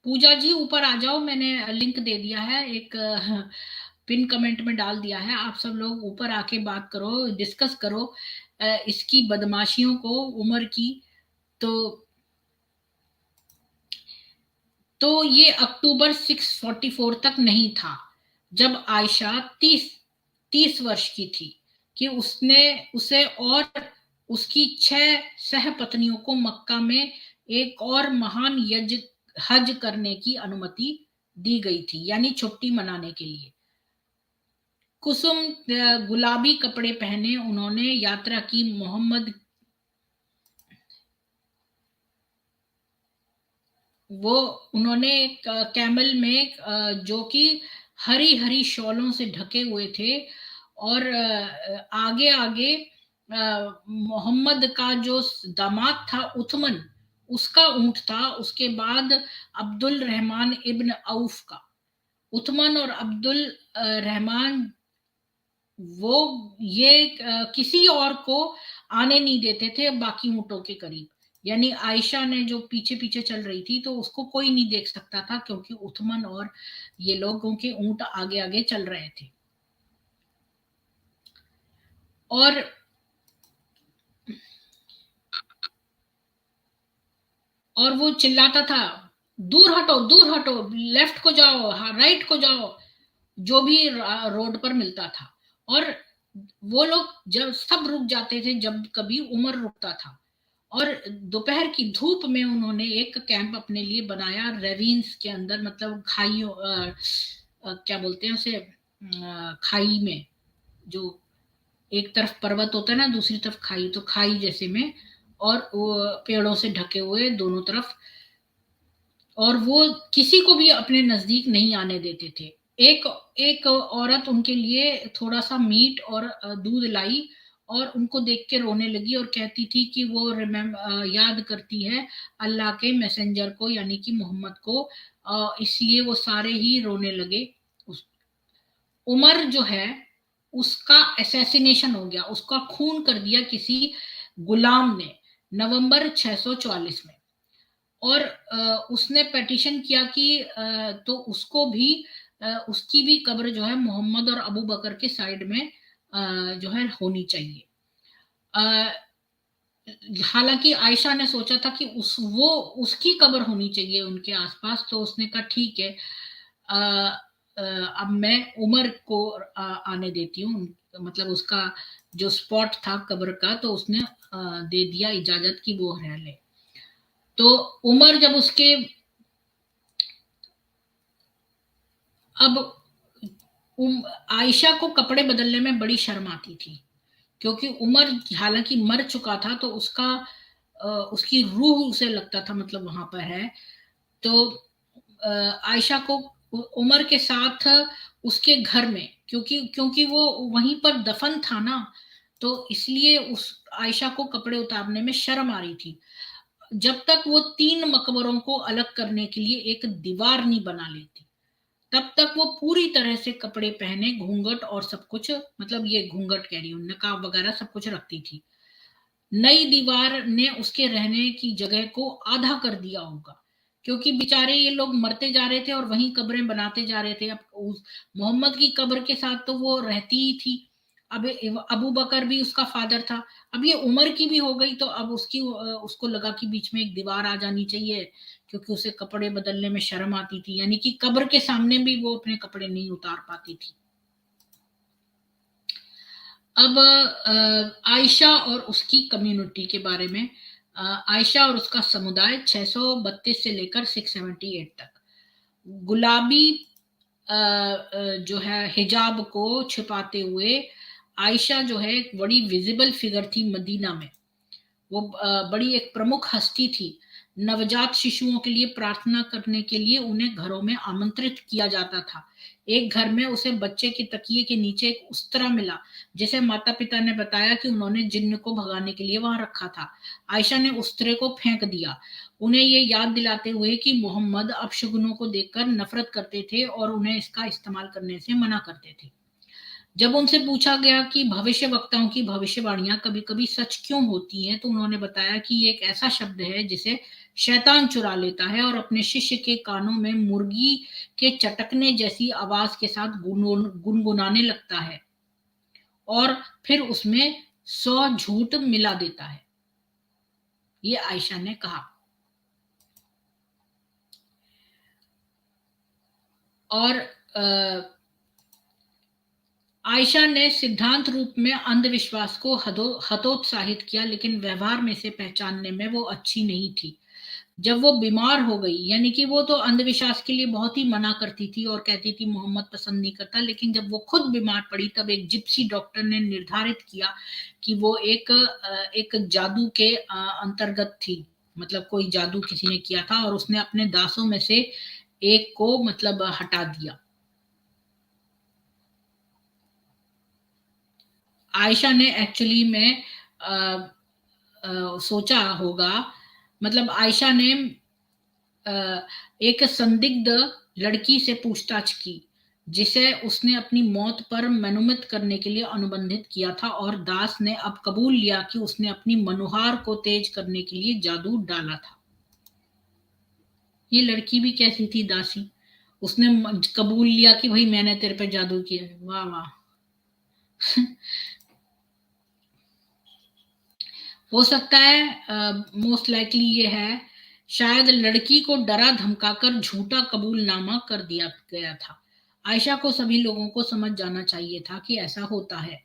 पूजा जी ऊपर आ जाओ, मैंने लिंक दे दिया है, एक पिन कमेंट में डाल दिया है। आप सब लोग ऊपर आके बात करो, डिस्कस करो इसकी बदमाशियों को, उमर की। तो ये अक्टूबर 644 तक नहीं था, जब आयशा 30 वर्ष की थी, कि उसने उसे और उसकी 6 सहपत्नियों को मक्का में एक और महान यज्ञ हज करने की अनुमति दी गई थी, यानी छुट्टी मनाने के लिए। कुसुम गुलाबी कपड़े पहने उन्होंने यात्रा की। मोहम्मद, वो उन्होंने कैमल में जो कि हरी हरी शॉलों से ढके हुए थे, और आगे आगे मोहम्मद का जो दामाद था उथमन, उसका ऊंट था, उसके बाद अब्दुल रहमान इब्न औफ का। उथमन और अब्दुल रहमान वो ये किसी और को आने नहीं देते थे बाकी ऊंटों के करीब। यानी आयशा ने जो पीछे पीछे चल रही थी तो उसको कोई नहीं देख सकता था, क्योंकि उथमन और ये लोगों के ऊंट आगे आगे चल रहे थे। और वो चिल्लाता था, दूर हटो, दूर हटो, लेफ्ट को जाओ, राइट को जाओ, जो भी रोड पर मिलता था। और वो लोग जब सब रुक जाते थे जब कभी उमर रुकता था। और दोपहर की धूप में उन्होंने एक कैंप अपने लिए बनाया रेविन्स के अंदर, मतलब खाइयों, क्या बोलते हैं उसे, खाई में, जो एक तरफ पर्वत होता है ना, दूसरी तरफ खाई, तो खाई जैसे में, और वो पेड़ों से ढके हुए दोनों तरफ, और वो किसी को भी अपने नजदीक नहीं आने देते थे। एक एक औरत उनके लिए थोड़ा सा मीट और दूध लाई, और उनको देख के रोने लगी और कहती थी कि वो याद करती है अल्लाह के मैसेंजर को, यानी कि मोहम्मद को, इसलिए वो सारे ही रोने लगे। उमर जो है उसका असैसिनेशन हो गया, उसका खून कर दिया किसी गुलाम ने नवंबर 644 में। और उसने पेटिशन किया कि तो उसको भी उसकी भी कब्र जो है मोहम्मद और अबू बकर के साइड में जो है होनी चाहिए। हालांकि आयशा ने सोचा था कि वो उसकी कब्र होनी चाहिए उनके आसपास, तो उसने कहा ठीक है, अ, अब मैं उमर को आने देती हूँ, मतलब उसका जो स्पॉट था कब्र का, तो उसने दे दिया इजाजत की वो रह ले। तो उमर जब उसके, अब आयशा को कपड़े बदलने में बड़ी शर्म आती थी, क्योंकि उमर हालांकि मर चुका था, तो उसका उसकी रूह उसे लगता था मतलब वहां पर है। तो आयशा को उमर के साथ उसके घर में, क्योंकि क्योंकि वो वहीं पर दफन था ना, तो इसलिए उस आयशा को कपड़े उतारने में शर्म आ रही थी, जब तक वो 3 मकबरों को अलग करने के लिए एक दीवार नहीं बना लेती, तब तक वो पूरी तरह से कपड़े पहने, घूंघट और सब कुछ, मतलब ये घूंघट कह रही हूँ, नकाब वगैरह सब कुछ रखती थी। नई दीवार ने उसके रहने की जगह को आधा कर दिया होगा, क्योंकि बेचारे ये लोग मरते जा रहे थे और वहीं कब्रें बनाते जा रहे थे। अब उस मोहम्मद की कब्र के साथ तो वो रहती ही थी, अब अबू बकर भी उसका फादर था, अब ये उमर की भी हो गई, तो अब उसको लगा कि बीच में एक दीवार आ जानी चाहिए, क्योंकि उसे कपड़े बदलने में शर्म आती थी, यानी कि कब्र के सामने भी वो अपने कपड़े नहीं उतार पाती थी। अब आयशा और उसकी कम्युनिटी के बारे में, आयशा और उसका समुदाय 632 से लेकर 678 तक गुलाबी जो है हिजाब को छिपाते हुए, आयशा जो है एक बड़ी विजिबल फिगर थी मदीना में। वो बड़ी एक प्रमुख हस्ती थी। नवजात शिशुओं के लिए प्रार्थना करने के लिए उन्हें घरों में आमंत्रित किया जाता था। एक घर में उसे बच्चे के तकिए के नीचे एक उस्तरा मिला, जिसे माता पिता ने बताया कि उन्होंने जिन्न को भगाने के लिए वहां रखा था। आयशा ने उस्तरे को फेंक दिया, उन्हें ये याद दिलाते हुए कि मोहम्मद अपशगुनों को देखकर नफरत करते थे और उन्हें इसका इस्तेमाल करने से मना करते थे। जब उनसे पूछा गया कि भविष्य वक्ताओं की भविष्यवाणियां कभी कभी सच क्यों होती हैं, तो उन्होंने बताया कि ये एक ऐसा शब्द है जिसे शैतान चुरा लेता है और अपने शिष्य के कानों में मुर्गी के चटकने जैसी आवाज के साथ गुनगुनाने लगता है, और फिर उसमें 100 झूठ मिला देता है। ये आयशा ने कहा। और आयशा ने सिद्धांत रूप में अंधविश्वास को हतोत्साहित किया, लेकिन व्यवहार में से पहचानने में वो अच्छी नहीं थी। जब वो बीमार हो गई, यानी कि वो तो अंधविश्वास के लिए बहुत ही मना करती थी और कहती थी मोहम्मद पसंद नहीं करता, लेकिन जब वो खुद बीमार पड़ी तब एक जिप्सी डॉक्टर ने निर्धारित किया कि वो एक जादू के अंतर्गत थी, मतलब कोई जादू किसी ने किया था और उसने अपने दासों में से एक को मतलब हटा दिया। आयशा ने एक्चुअली में सोचा होगा, मतलब आयशा ने एक संदिग्ध लड़की से पूछताछ की, जिसे उसने अपनी मौत पर मनोमित करने के लिए अनुबंधित किया था, और दास ने अब कबूल लिया कि उसने अपनी मनोहार को तेज करने के लिए जादू डाला था। ये लड़की भी कैसी थी, दासी, उसने कबूल लिया कि भाई मैंने तेरे पे जादू किया है। वाह वाह। हो सकता है मोस्ट लाइकली ये है, शायद लड़की को डरा धमकाकर झूठा कबूलनामा कर दिया गया था। आयशा को सभी लोगों को समझ जाना चाहिए था कि ऐसा होता है,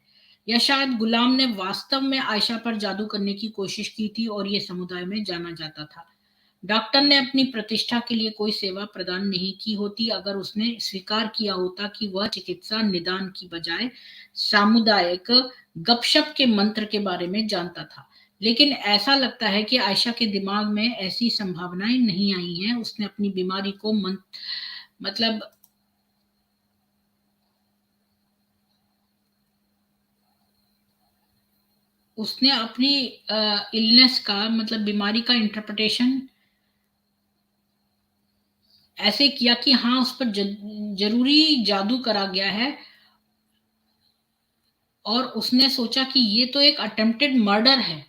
या शायद गुलाम ने वास्तव में आयशा पर जादू करने की कोशिश की थी और ये समुदाय में जाना जाता था। डॉक्टर ने अपनी प्रतिष्ठा के लिए कोई सेवा प्रदान नहीं की होती अगर उसने स्वीकार किया होता कि वह चिकित्सा निदान की बजाय सामुदायिक गपशप के मंत्र के बारे में जानता था। लेकिन ऐसा लगता है कि आयशा के दिमाग में ऐसी संभावनाएं नहीं आई हैं। उसने अपनी बीमारी को मतलब उसने अपनी इलनेस का मतलब बीमारी का इंटरप्रिटेशन ऐसे किया कि हाँ उस पर जरूरी जादू करा गया है, और उसने सोचा कि ये तो एक अटेम्प्टेड मर्डर है,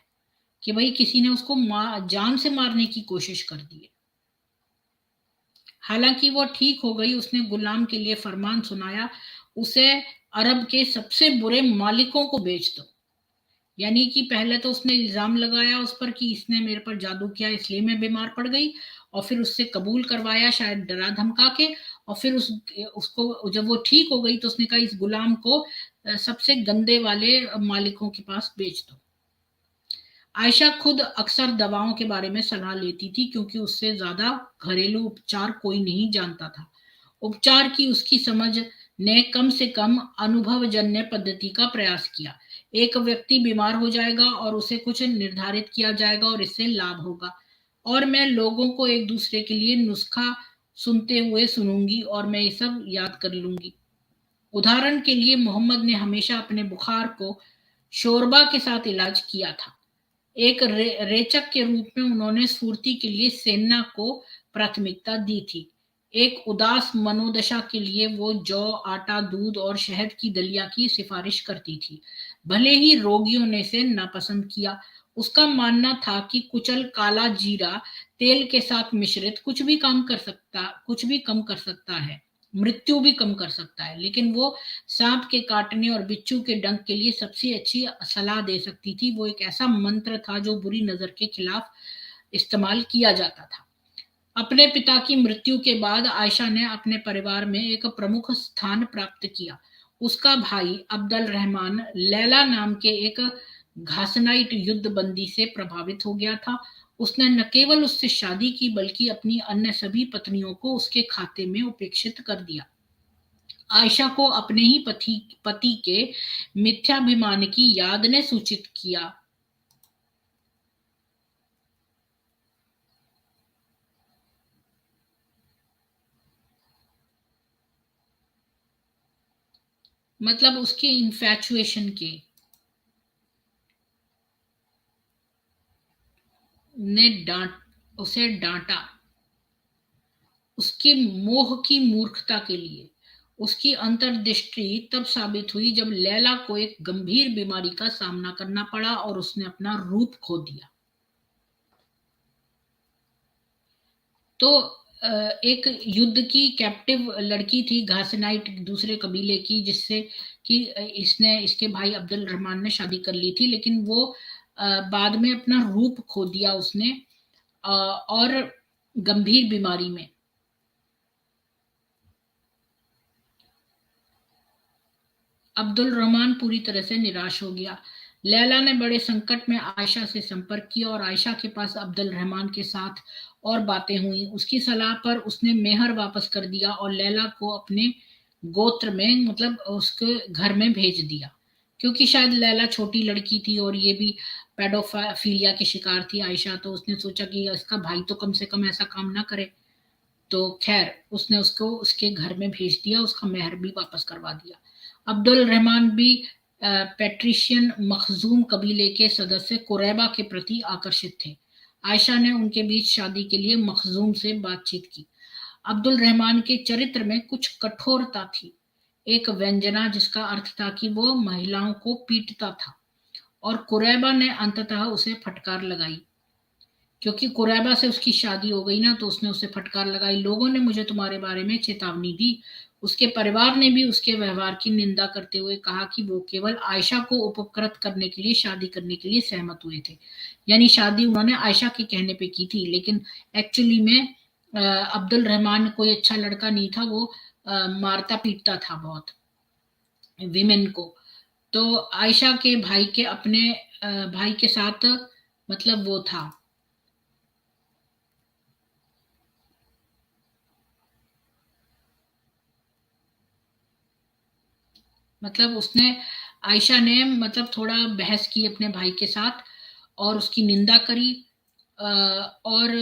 कि भाई किसी ने उसको जान से मारने की कोशिश कर दी है। हालांकि वो ठीक हो गई। उसने गुलाम के लिए फरमान सुनाया, उसे अरब के सबसे बुरे मालिकों को बेच दो। यानी कि पहले तो उसने इल्जाम लगाया उस पर कि इसने मेरे पर जादू किया इसलिए मैं बीमार पड़ गई, और फिर उससे कबूल करवाया शायद डरा धमका के, और फिर उसको जब वो ठीक हो गई तो उसने कहा इस गुलाम को सबसे गंदे वाले मालिकों के पास बेच दो। आयशा खुद अक्सर दवाओं के बारे में सलाह लेती थी क्योंकि उससे ज्यादा घरेलू उपचार कोई नहीं जानता था। उपचार की उसकी समझ ने कम से कम अनुभवजन्य पद्धति का प्रयास किया। एक व्यक्ति बीमार हो जाएगा और उसे कुछ निर्धारित किया जाएगा और इससे लाभ होगा, और मैं लोगों को एक दूसरे के लिए नुस्खा सुनते हुए सुनूंगी और मैं ये सब याद कर लूंगी। उदाहरण के लिए मोहम्मद ने हमेशा अपने बुखार को शोरबा के साथ इलाज किया था। एक रेचक के रूप में उन्होंने स्फूर्ति के लिए सेना को प्राथमिकता दी थी। एक उदास मनोदशा के लिए वो जौ, आटा, दूध और शहद की दलिया की सिफारिश करती थी। भले ही रोगियों ने इसे नापसंद किया। उसका मानना था कि कुचल काला जीरा तेल के साथ मिश्रित कुछ भी कम कर सकता है, मृत्यु भी कम कर सकता है, लेकिन वो सांप के काटने और बिच्छू के डंक के लिए सबसे अच्छी सलाह दे सकती थी। वो एक ऐसा मंत्र था जो बुरी नजर के खिलाफ इस्तेमाल किया जाता था। अपने पिता की मृत्यु के बाद आयशा ने अपने परिवार में एक प्रमुख स्थान प्राप्त किया। उसका भाई अब्दुल रहमान लैला नाम के एक घासनाइट युद्ध बंदी से प्रभावित हो गया था। उसने न केवल उससे शादी की बल्कि अपनी अन्य सभी पत्नियों को उसके खाते में उपेक्षित कर दिया। आयशा को अपने ही पति के मिथ्याभिमान की याद ने सूचित किया। मतलब उसके इन्फैचुएशन के ने उसे डांटा, उसके मोह की मूर्खता के लिए। उसकी अंतर्दृष्टि तब साबित हुई जब लैला को एक गंभीर बीमारी का सामना करना पड़ा और उसने अपना रूप खो दिया। तो एक युद्ध की कैप्टिव लड़की थी घासनाइट दूसरे कबीले की, जिससे कि इसने इसके भाई अब्दुल रहमान ने शादी कर ली थी, लेकिन वो बाद में अपना रूप खो दिया उसने, और गंभीर बीमारी में। अब्दुल रहमान पूरी तरह से निराश हो गया। लैला ने बड़े संकट में आयशा से संपर्क किया और आयशा के पास अब्दुल रहमान के साथ और बातें हुई। उसकी सलाह पर उसने मेहर वापस कर दिया और लैला को अपने गोत्र में मतलब उसके घर में भेज दिया, क्योंकि शायद लैला छोटी लड़की थी और ये भी पेडोफिलिया की शिकार थी आयशा, तो उसने सोचा कि इसका भाई तो कम से कम ऐसा काम ना करे। तो खैर उसने उसको उसके घर में भेज दिया, उसका मेहर भी वापस करवा दिया। अब्दुल रहमान भी पेट्रिशियन मखजूम कबीले के सदस्य कुरैबा के प्रति आकर्षित थे। आयशा ने उनके बीच शादी के लिए मखजूम से बातचीत की। अब्दुल रहमान के चरित्र में कुछ कठोरता थी, एक व्यंजना जिसका अर्थ था कि वो महिलाओं को पीटता था, और कुरैबा ने अंततः उसे फटकार लगाई, क्योंकि कुरैबा से उसकी शादी हो गई ना, तो उसने उसे फटकार लगाई, लोगों ने मुझे तुम्हारे बारे में चेतावनी दी। उसके परिवार ने भी उसके व्यवहार की निंदा करते हुए कहा कि वो केवल आयशा को उपकृत करने के लिए शादी करने के लिए सहमत हुए थे। यानी शादी उन्होंने आयशा के कहने पे की थी, लेकिन एक्चुअली में अब्दुल रहमान कोई अच्छा लड़का नहीं था, वो मारता पीटता था बहुत विमेन को। तो आयशा के भाई के अपने भाई के साथ मतलब वो था, मतलब उसने आयशा ने मतलब थोड़ा बहस की अपने भाई के साथ और उसकी निंदा करी, और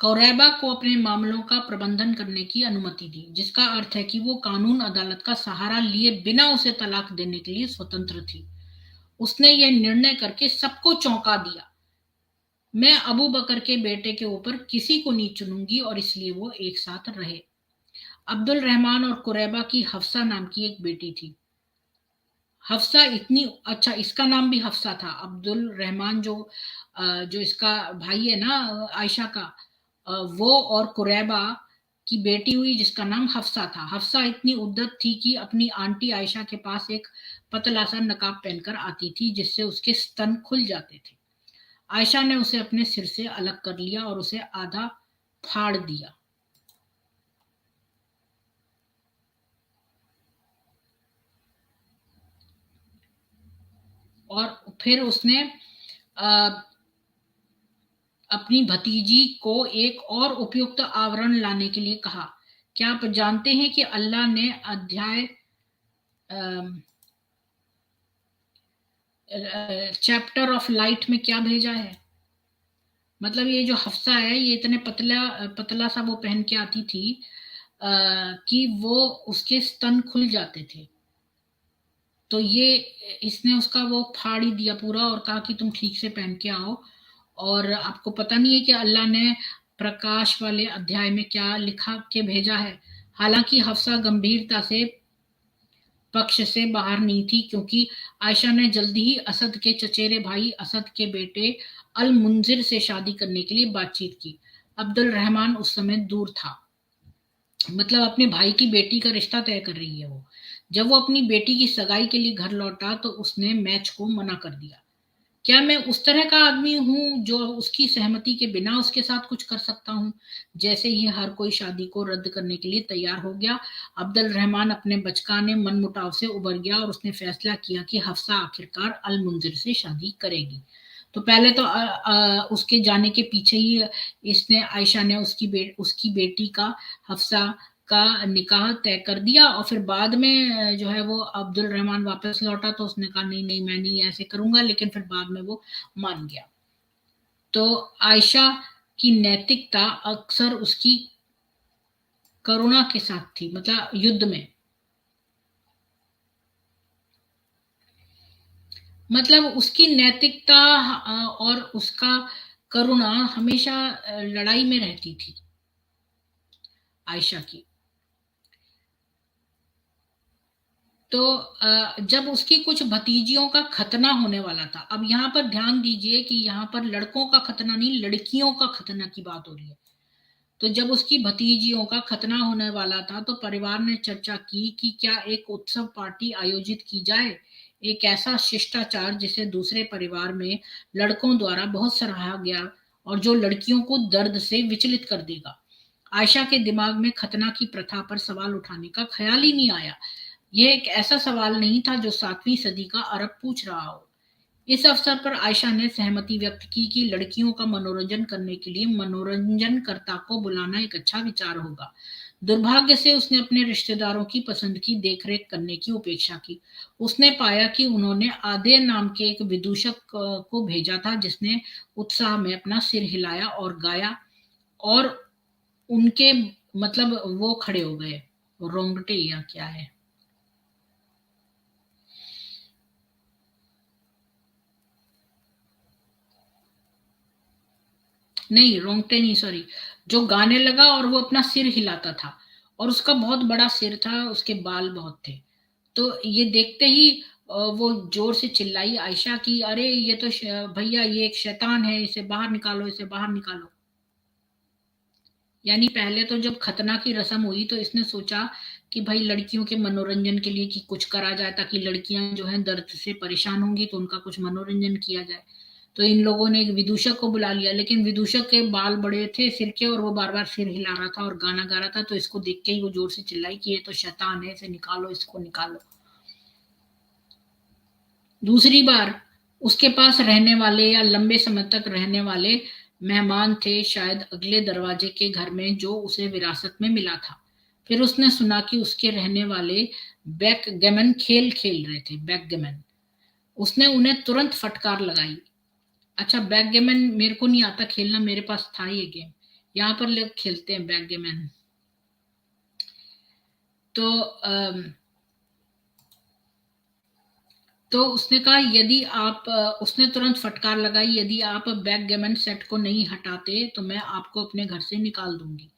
कौरैबा को अपने मामलों का प्रबंधन करने की अनुमति दी, जिसका अर्थ है कि वो कानून अदालत का सहारा लिए बिना उसे तलाक देने के लिए स्वतंत्र थी। उसने यह निर्णय करके सबको चौंका दिया, मैं अबू बकर के बेटे के ऊपर किसी को नहीं चुनूंगी, और इसलिए वो एक साथ रहे। अब्दुल रहमान और कुरैबा की हफ्सा नाम की एक बेटी थी। हफ्सा इतनी अच्छा, इसका नाम भी हफ्सा था। अब्दुल रहमान जो इसका भाई है ना आयशा का, वो और कुरैबा की बेटी हुई जिसका नाम हफ्सा था। हफ्सा इतनी उद्दत थी कि अपनी आंटी आयशा के पास एक पतला सा नकाब पहनकर आती थी, जिससे उसके स्तन खुल जाते थे। आयशा ने उसे अपने सिर से अलग कर लिया और उसे आधा फाड़ दिया। और फिर उसने अ, अपनी भतीजी को एक और उपयुक्त आवरण लाने के लिए कहा। क्या आप जानते हैं कि अल्लाह ने अध्याय चैप्टर ऑफ लाइट में क्या भेजा है? मतलब ये जो हफ्सा है, ये इतने पतला पतला सा वो पहन के आती थी कि वो उसके स्तन खुल जाते थे। तो ये इसने उसका वो फाड़ ही दिया पूरा और कहा कि तुम ठीक से पहन के आओ। और आपको पता नहीं है कि अल्लाह ने प्रकाश वाले अध्याय में क्या लिखा के भेजा है? हालांकि हफ्सा गंभीरता से पक्ष से बाहर नहीं थी, क्योंकि आयशा ने जल्दी ही असद के चचेरे भाई असद के बेटे अल मुंजिर से शादी करने के लिए बातचीत की। अब्दुल रहमान उस समय दूर था, मतलब अपने भाई की बेटी का रिश्ता तय कर रही है वो। जब वो अपनी बेटी की सगाई के लिए घर लौटा तो उसने मैच को मना कर दिया। क्या मैं उस तरह का आदमी हूं जो उसकी सहमति के बिना उसके साथ कुछ कर सकता हूं? जैसे ही हर कोई शादी को रद्द करने के लिए तैयार हो गया, अब्दुल रहमान अपने बचकाने मनमुटाव से उबर गया और उसने फैसला किया कि हफ्सा आखिरकार अल मुंजिर से शादी करेगी। तो पहले तो उसके जाने के पीछे ही इसने आयशा ने उसकी बेटी का, हफ्सा का निकाह तय कर दिया, और फिर बाद में जो है वो अब्दुल रहमान वापस लौटा तो उसने कहा नहीं नहीं मैं नहीं ऐसे करूंगा, लेकिन फिर बाद में वो मान गया। तो आयशा की नैतिकता अक्सर उसकी करुणा के साथ थी, मतलब युद्ध में। मतलब उसकी नैतिकता और उसका करुणा हमेशा लड़ाई में रहती थी आयशा की। तो जब उसकी कुछ भतीजियों का खतना होने वाला था, अब यहाँ पर ध्यान दीजिए कि यहाँ पर लड़कों का खतना नहीं, लड़कियों का खतना की बात हो रही है। तो जब उसकी भतीजियों का खतना होने वाला था तो परिवार ने चर्चा की कि क्या एक उत्सव पार्टी आयोजित की जाए, एक ऐसा शिष्टाचार जिसे दूसरे परिवार में लड़कों द्वारा बहुत सराहा गया और जो लड़कियों को दर्द से विचलित कर देगा। आयशा के दिमाग में खतना की प्रथा पर सवाल उठाने का ख्याल ही नहीं आया। यह एक ऐसा सवाल नहीं था जो 7वीं सदी का अरब पूछ रहा हो। इस अवसर पर आयशा ने सहमति व्यक्त की कि लड़कियों का मनोरंजन करने के लिए मनोरंजनकर्ता को बुलाना एक अच्छा विचार होगा। दुर्भाग्य से उसने अपने रिश्तेदारों की पसंद की देखरेख करने की उपेक्षा की। उसने पाया कि उन्होंने आधे नाम के एक विदूषक को भेजा था, जिसने उत्साह में अपना सिर हिलाया और गाया, और उनके मतलब वो खड़े हो गए, रोंगटे या क्या है, नहीं रोंगटे नहीं, सॉरी, जो गाने लगा और वो अपना सिर हिलाता था, और उसका बहुत बड़ा सिर था, उसके बाल बहुत थे। तो ये देखते ही वो जोर से चिल्लाई आयशा की, अरे ये तो भैया ये एक शैतान है, इसे बाहर निकालो, इसे बाहर निकालो। यानी पहले तो जब खतना की रस्म हुई तो इसने सोचा कि भाई लड़कियों के मनोरंजन के लिए कि कुछ करा जाए, ताकि लड़कियां जो हैं दर्द से परेशान होंगी तो उनका कुछ मनोरंजन किया जाए। तो इन लोगों ने एक विदूषक को बुला लिया, लेकिन विदूषक के बाल बड़े थे सिर के, और वो बार बार सिर हिला रहा था और गाना गा रहा था, तो इसको देख के ही वो जोर से चिल्लाई कि ये तो शैतान है, इसे निकालो, इसको निकालो। दूसरी बार उसके पास रहने वाले या लंबे समय तक रहने वाले मेहमान थे, शायद अगले दरवाजे के घर में, जो उसे विरासत में मिला था। फिर उसने सुना कि उसके रहने वाले बैकगैमन खेल खेल रहे थे, बैकगैमन। उसने उन्हें तुरंत फटकार लगाई। अच्छा, बैकगैमन मेरे को नहीं आता खेलना, मेरे पास था ये गेम, यहाँ पर लोग खेलते हैं बैकगैमन। तो तो उसने कहा, यदि आप उसने तुरंत फटकार लगाई, यदि आप बैकगैमन सेट को नहीं हटाते तो मैं आपको अपने घर से निकाल दूंगी।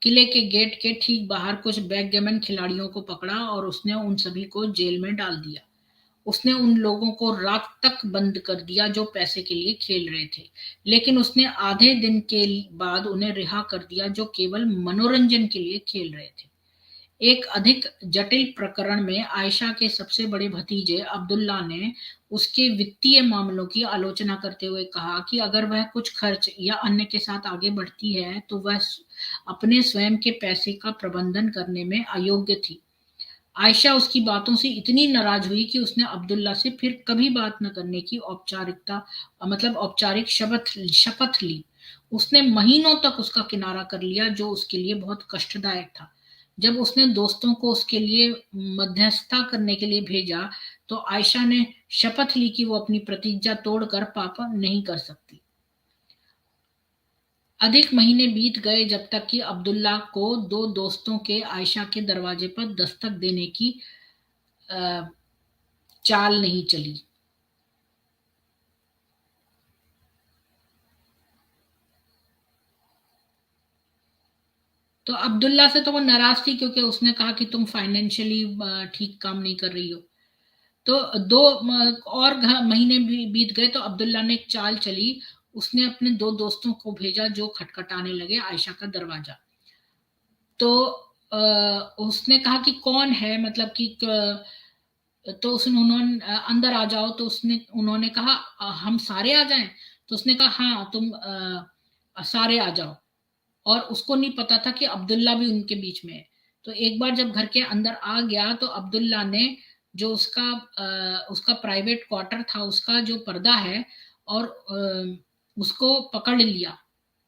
किले के गेट के ठीक बाहर कुछ बैकगैमन खिलाड़ियों को पकड़ा और उसने उन सभी को जेल में डाल दिया। उसने उन लोगों को रात तक बंद कर दिया जो पैसे के लिए खेल रहे थे, लेकिन उसने आधे दिन के बाद उन्हें रिहा कर दिया जो केवल मनोरंजन के लिए खेल रहे थे। एक अधिक जटिल प्रकरण में आयशा के सबसे बड़े भतीजे अब्दुल्ला ने उसके वित्तीय मामलों की आलोचना करते हुए कहा कि अगर वह कुछ खर्च या अन्य के साथ आगे बढ़ती है तो वह अपने स्वयं के पैसे का प्रबंधन करने में अयोग्य थी। आयशा उसकी बातों से इतनी नाराज हुई कि उसने अब्दुल्ला से फिर कभी बात न करने की औपचारिक शपथ ली। उसने महीनों तक उसका किनारा कर लिया, जो उसके लिए बहुत कष्टदायक था। जब उसने दोस्तों को उसके लिए मध्यस्थता करने के लिए भेजा तो आयशा ने शपथ ली कि वो अपनी प्रतिज्ञा तोड़कर पाप नहीं कर सकती। अधिक महीने बीत गए जब तक कि अब्दुल्ला को दो दोस्तों के आयशा के दरवाजे पर दस्तक देने की अ, चाल नहीं चली। तो अब्दुल्ला से तो वो नाराज थी, क्योंकि उसने कहा कि तुम फाइनेंशियली ठीक काम नहीं कर रही हो। तो दो और महीने भी बीत गए तो अब्दुल्ला ने एक चाल चली। उसने अपने दो दोस्तों को भेजा जो खटखटाने लगे आयशा का दरवाजा। तो उसने कहा कि कौन है, मतलब कि तो उसने उन्होंने अंदर आ जाओ, तो उन्होंने कहा हम सारे आ जाएं। तो उसने कहा हाँ तुम सारे आ जाओ। और उसको नहीं पता था कि अब्दुल्ला भी उनके बीच में है। तो एक बार जब घर के अंदर आ गया तो अब्दुल्ला ने जो उसका प्राइवेट क्वार्टर था, उसका जो पर्दा है, और उसको पकड़ लिया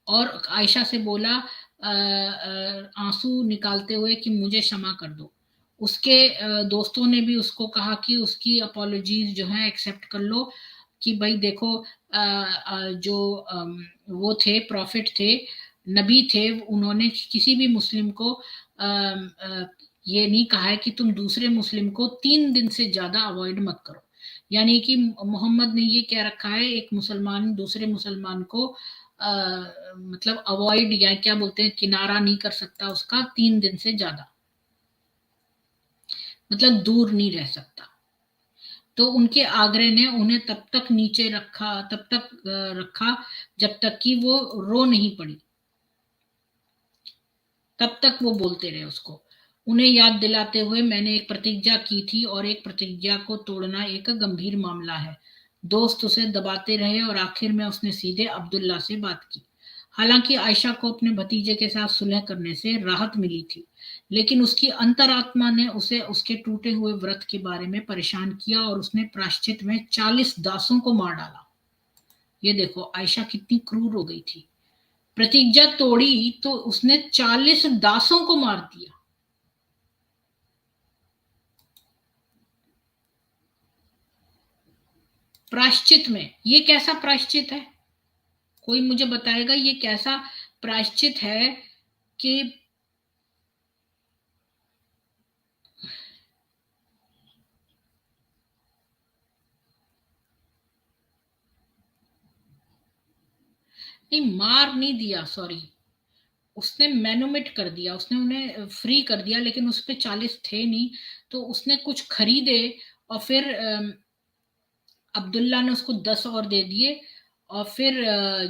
और आयशा से बोला आंसू निकालते हुए कि मुझे क्षमा कर दो। उसके दोस्तों ने भी उसको कहा कि उसकी अपॉलॉजीज जो है एक्सेप्ट कर लो, कि भाई देखो जो वो थे, प्रॉफिट थे, नबी थे, उन्होंने किसी भी मुस्लिम को ये नहीं कहा है कि तुम दूसरे मुस्लिम को 3 दिन से ज्यादा अवॉइड मत करो। यानी कि मोहम्मद ने ये कह रखा है, एक मुसलमान दूसरे मुसलमान को मतलब अवॉइड, या क्या बोलते हैं, किनारा नहीं कर सकता उसका 3 दिन से ज्यादा, मतलब दूर नहीं रह सकता। तो उनके आग्रह ने उन्हें तब तक नीचे रखा, तब तक रखा जब तक कि वो रो नहीं पड़ी, तब तक वो बोलते रहे उसको। उन्हें याद दिलाते हुए, मैंने एक प्रतिज्ञा की थी और एक प्रतिज्ञा को तोड़ना एक गंभीर मामला है। दोस्त उसे दबाते रहे और आखिर में उसने सीधे अब्दुल्ला से बात की। हालांकि आयशा को अपने भतीजे के साथ सुलह करने से राहत मिली थी, लेकिन उसकी अंतरात्मा ने उसे उसके टूटे हुए व्रत के बारे में परेशान किया और उसने प्रायश्चित में 40 दासों को मार डाला। ये देखो आयशा कितनी क्रूर हो गई थी। प्रतिज्ञा तोड़ी तो उसने 40 दासों को मार दिया। प्रायश्चित में, ये कैसा प्रायश्चित है? कोई मुझे बताएगा ये कैसा प्रायश्चित है कि नहीं, मार नहीं दिया, सॉरी, उसने मैनोमिट कर दिया, उसने उन्हें फ्री कर दिया, लेकिन उस पे 40 थे नहीं, तो उसने कुछ खरीदे और फिर अब्दुल्ला ने उसको 10 और दे दिए, और फिर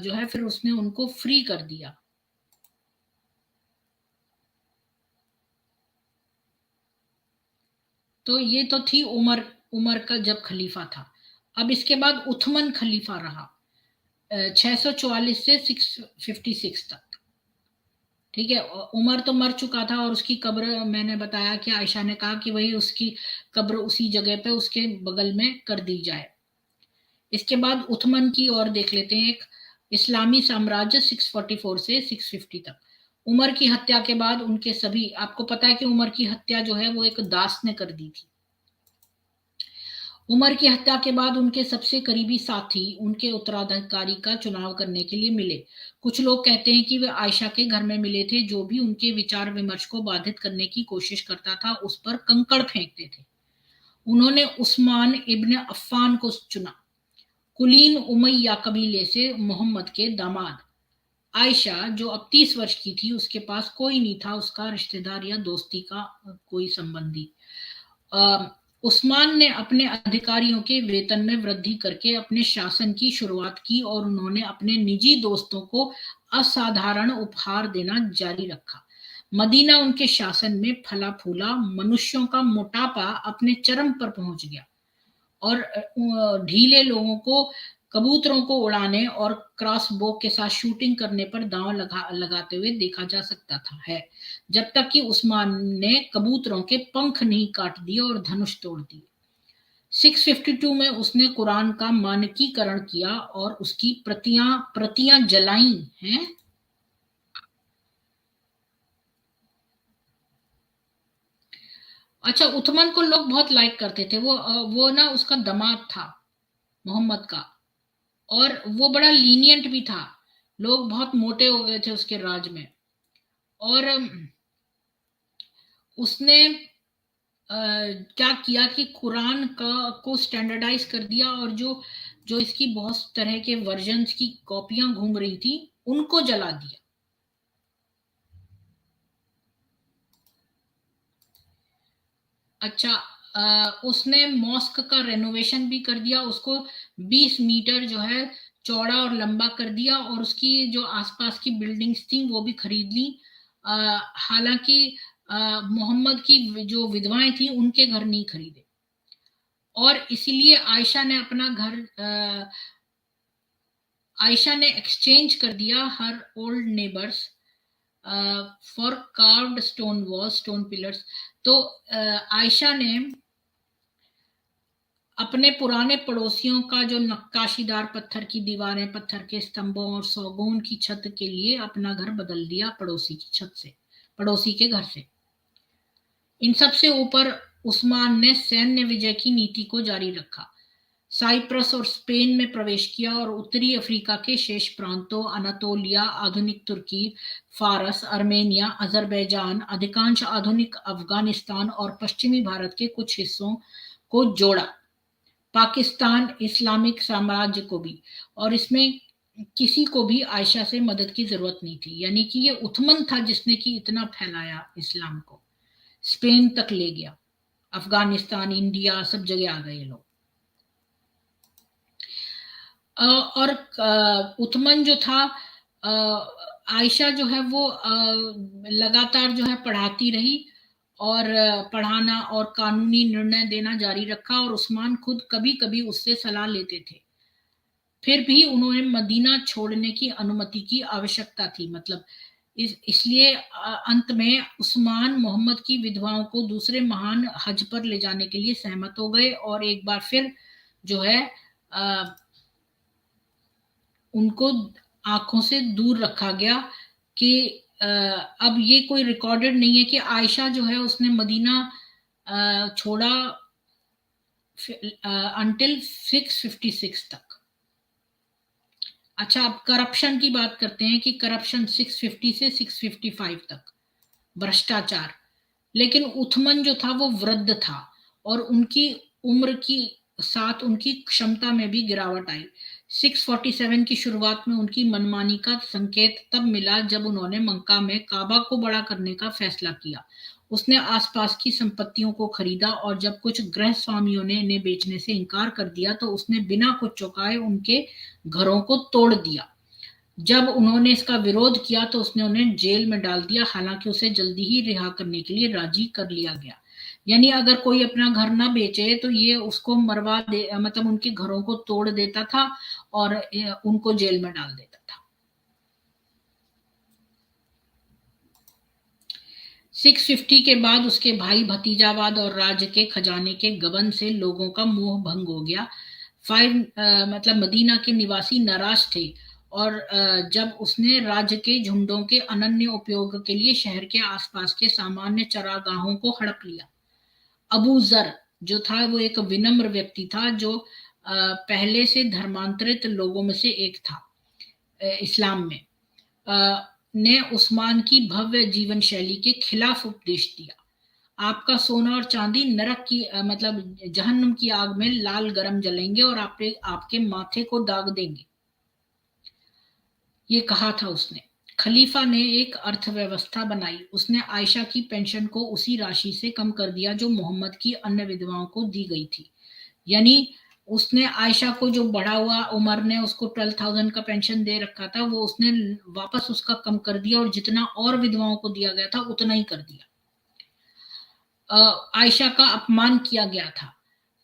जो है फिर उसने उनको फ्री कर दिया। तो ये तो थी उमर, उमर का जब खलीफा था। अब इसके बाद उथमन खलीफा रहा 644 से 656 तक। ठीक है, उमर तो मर चुका था और उसकी कब्र, मैंने बताया कि आयशा ने कहा कि वही उसकी कब्र उसी जगह पे उसके बगल में कर दी जाए। इसके बाद उथमन की और देख लेते हैं। एक इस्लामी साम्राज्य 644 से 650 तक। उमर की हत्या के बाद उनके सभी, आपको पता है कि उमर की हत्या जो है वो एक दास ने कर दी थी। उमर की हत्या के बाद उनके सबसे करीबी साथी उनके उत्तराधिकारी का चुनाव करने के लिए मिले। कुछ लोग कहते हैं कि वे आयशा के घर में मिले थे, जो भी उनके विचार विमर्श को बाधित करने की कोशिश करता था उस पर कंकड़ फेंकते थे। उन्होंने उस्मान इब्न अफ्फान को चुना, कुलीन उमैया कबीले से मोहम्मद के दामाद। आयशा जो अब 30 वर्ष की थी, उसके पास कोई नहीं था उसका रिश्तेदार या दोस्ती का कोई संबंधी। उस्मान ने अपने अधिकारियों के वेतन में वृद्धि करके अपने शासन की शुरुआत की और उन्होंने अपने निजी दोस्तों को असाधारण उपहार देना जारी रखा। मदीना उनके शासन में फला फूला, मनुष्यों का मोटापा अपने चरम पर पहुंच गया और ढीले लोगों को कबूतरों को उड़ाने और क्रॉसबो के साथ शूटिंग करने पर दांव लगाते हुए देखा जा सकता था है, जब तक कि उस्मान ने कबूतरों के पंख नहीं काट दिए और धनुष तोड़ दिए। 652 में उसने कुरान का मानकीकरण किया और उसकी प्रतियां प्रतियां जलाई हैं। अच्छा, उथमन को लोग बहुत लाइक करते थे, वो ना उसका दामाद था मोहम्मद का, और वो बड़ा लीनियंट भी था। लोग बहुत मोटे हो गए थे उसके राज में। और उसने क्या किया कि कुरान का को स्टैंडर्डाइज कर दिया, और जो जो इसकी बहुत तरह के वर्जन्स की कॉपियां घूम रही थी उनको जला दिया। अच्छा, उसने मॉस्क का रेनोवेशन भी कर दिया, उसको 20 मीटर जो है चौड़ा और लंबा कर दिया, और उसकी जो आसपास की बिल्डिंग्स थी वो भी खरीद ली। हालांकि मोहम्मद की जो विधवाएं थी उनके घर नहीं खरीदे, और इसीलिए आयशा ने एक्सचेंज कर दिया her old neighbours for carved stone wall, stone pillars. तो आयशा ने अपने पुराने पड़ोसियों का जो नक्काशीदार पत्थर की दीवारें, पत्थर के स्तंभों और सौगून की छत के लिए अपना घर बदल दिया पड़ोसी की छत से, पड़ोसी के घर से। इन सबसे ऊपर उस्मान ने सैन्य विजय की नीति को जारी रखा। साइप्रस और स्पेन में प्रवेश किया और उत्तरी अफ्रीका के शेष प्रांतों, अनातोलिया, आधुनिक तुर्की, फारस, अर्मेनिया, अजरबैजान, अधिकांश आधुनिक अफगानिस्तान और पश्चिमी भारत के कुछ हिस्सों को जोड़ा। पाकिस्तान, इस्लामिक साम्राज्य को भी। और इसमें किसी को भी आयशा से मदद की जरूरत नहीं थी, यानी कि ये उथमन था जिसने कि इतना फैलाया इस्लाम को, स्पेन तक ले गया, अफगानिस्तान, इंडिया, सब जगह आ गए लोग। और उथमन जो था, आयशा जो है वो लगातार जो है पढ़ाती रही, और पढ़ाना और कानूनी निर्णय देना जारी रखा, और उस्मान खुद कभी कभी उससे सलाह लेते थे। फिर भी उन्होंने मदीना छोड़ने की अनुमति की आवश्यकता थी, मतलब इसलिए अंत में उस्मान मोहम्मद की विधवाओं को दूसरे महान हज पर ले जाने के लिए सहमत हो गए, और एक बार फिर जो है उनको आंखों से दूर रखा गया कि अब ये कोई रिकॉर्डेड नहीं है कि आयशा जो है उसने मदीना छोड़ा अंटिल 656 तक। अच्छा, अब करप्शन की बात करते हैं कि करप्शन 650 से 655 तक, भ्रष्टाचार। लेकिन उथमन जो था वो वृद्ध था और उनकी उम्र की साथ उनकी क्षमता में भी गिरावट आई। 647 की शुरुआत में उनकी मनमानी का संकेत तब मिला जब उन्होंने मक्का में काबा को बड़ा करने का फैसला किया। उसने आसपास की संपत्तियों को खरीदा और जब कुछ गृह स्वामियों ने इन्हें बेचने से इनकार कर दिया तो उसने बिना कुछ चौंकाए उनके घरों को तोड़ दिया। जब उन्होंने इसका विरोध किया तो उसने उन्हें जेल में डाल दिया, हालांकि उसे जल्दी ही रिहा करने के लिए राजी कर लिया गया। यानी अगर कोई अपना घर ना बेचे तो ये उसको मरवा दे, मतलब उनके घरों को तोड़ देता था और उनको जेल में डाल देता था। 650 के बाद उसके भाई भतीजावाद और राज्य के खजाने के गबन से लोगों का मोह भंग हो गया। मतलब मदीना के निवासी नाराज थे और जब उसने राज्य के झुंडों के अनन्य उपयोग के लिए शहर के आसपास के सामान्य चरागाहों को हड़प लिया। अबू जर जो था वो एक विनम्र व्यक्ति था जो पहले से धर्मांतरित लोगों में से एक था इस्लाम में, ने उस्मान की भव्य जीवन शैली के खिलाफ उपदेश दिया। आपका सोना और चांदी नरक की मतलब जहन्नम की आग में लाल गरम जलेंगे और आपके माथे को दाग देंगे, ये कहा था उसने। खलीफा ने एक अर्थव्यवस्था बनाई। उसने आयशा की पेंशन को उसी राशि से कम कर दिया जो मोहम्मद की अन्य विधवाओं को दी गई थी। यानी उसने आयशा को जो बढ़ा हुआ उमर ने उसको 12,000 का पेंशन दे रखा था वो उसने वापस उसका कम कर दिया और जितना और विधवाओं को दिया गया था उतना ही कर दिया। आयशा का अपमान किया गया था।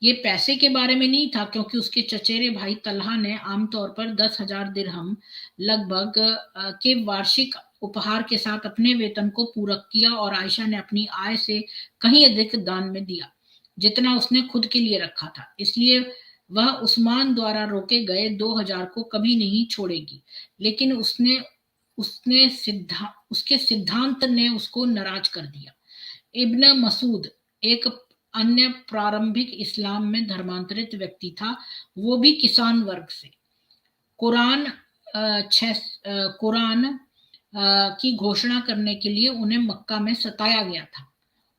ये पैसे के बारे में नहीं था क्योंकि उसके चचेरे भाई तलहा ने आमतौर पर 10,000 दिरहम लगभग के वार्षिक उपहार के साथ अपने वेतन को पूरक किया और आयशा ने अपनी आय से कहीं अधिक दान में दिया जितना उसने खुद के लिए रखा था। इसलिए वह उस्मान द्वारा रोके गए 2,000 को कभी नहीं छोड़ेगी। लेकिन उसके सिद्धांत ने उसको नाराज कर दिया। इब्न मसूद एक अन्य प्रारंभिक इस्लाम में धर्मांतरित व्यक्ति था, वो भी किसान वर्ग से। कुरान की घोषणा करने के लिए उन्हें मक्का में सताया गया था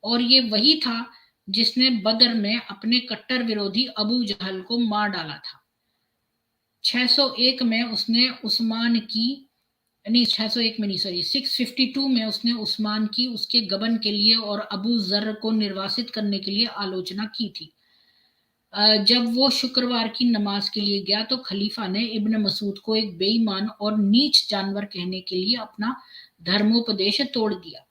और ये वही था जिसने बदर में अपने कट्टर विरोधी अबू जहल को मार डाला था। 601 में उसने उस्मान की नहीं 601 में नहीं सॉरी 652 में उसने उस्मान की उसके गबन के लिए और अबू जर को निर्वासित करने के लिए आलोचना की थी। जब वो शुक्रवार की नमाज के लिए गया तो खलीफा ने इब्न मसूद को एक बेईमान और नीच जानवर कहने के लिए अपना धर्मोपदेश तोड़ दिया।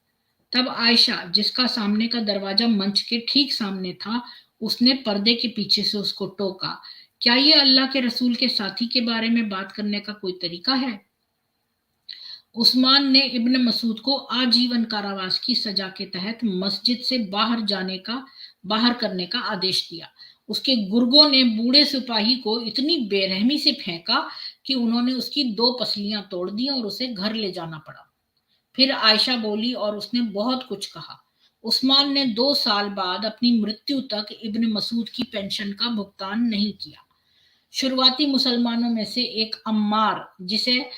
तब आयशा जिसका सामने का दरवाजा मंच के ठीक सामने था उसने पर्दे के पीछे से उसको टोका, क्या ये अल्लाह के रसूल के साथी के बारे में बात करने का कोई तरीका है? उस्मान ने इब्न मसूद को आजीवन कारावास की सजा के तहत मस्जिद से बाहर करने का आदेश दिया। उसके गुर्गों ने बूढ़े सिपाही को इतनी बेरहमी से फेंका कि उन्होंने उसकी 2 पसलियां तोड़ दी और उसे घर ले जाना पड़ा। फिर आयशा बोली और उसने बहुत कुछ कहा। उस्मान ने 2 साल बाद अपनी मृत्यु तक इब्न मसूद की पेंशन का भुगतान नहीं किया। शुरुआती मुसलमानों में से एक अम्मार, जिसे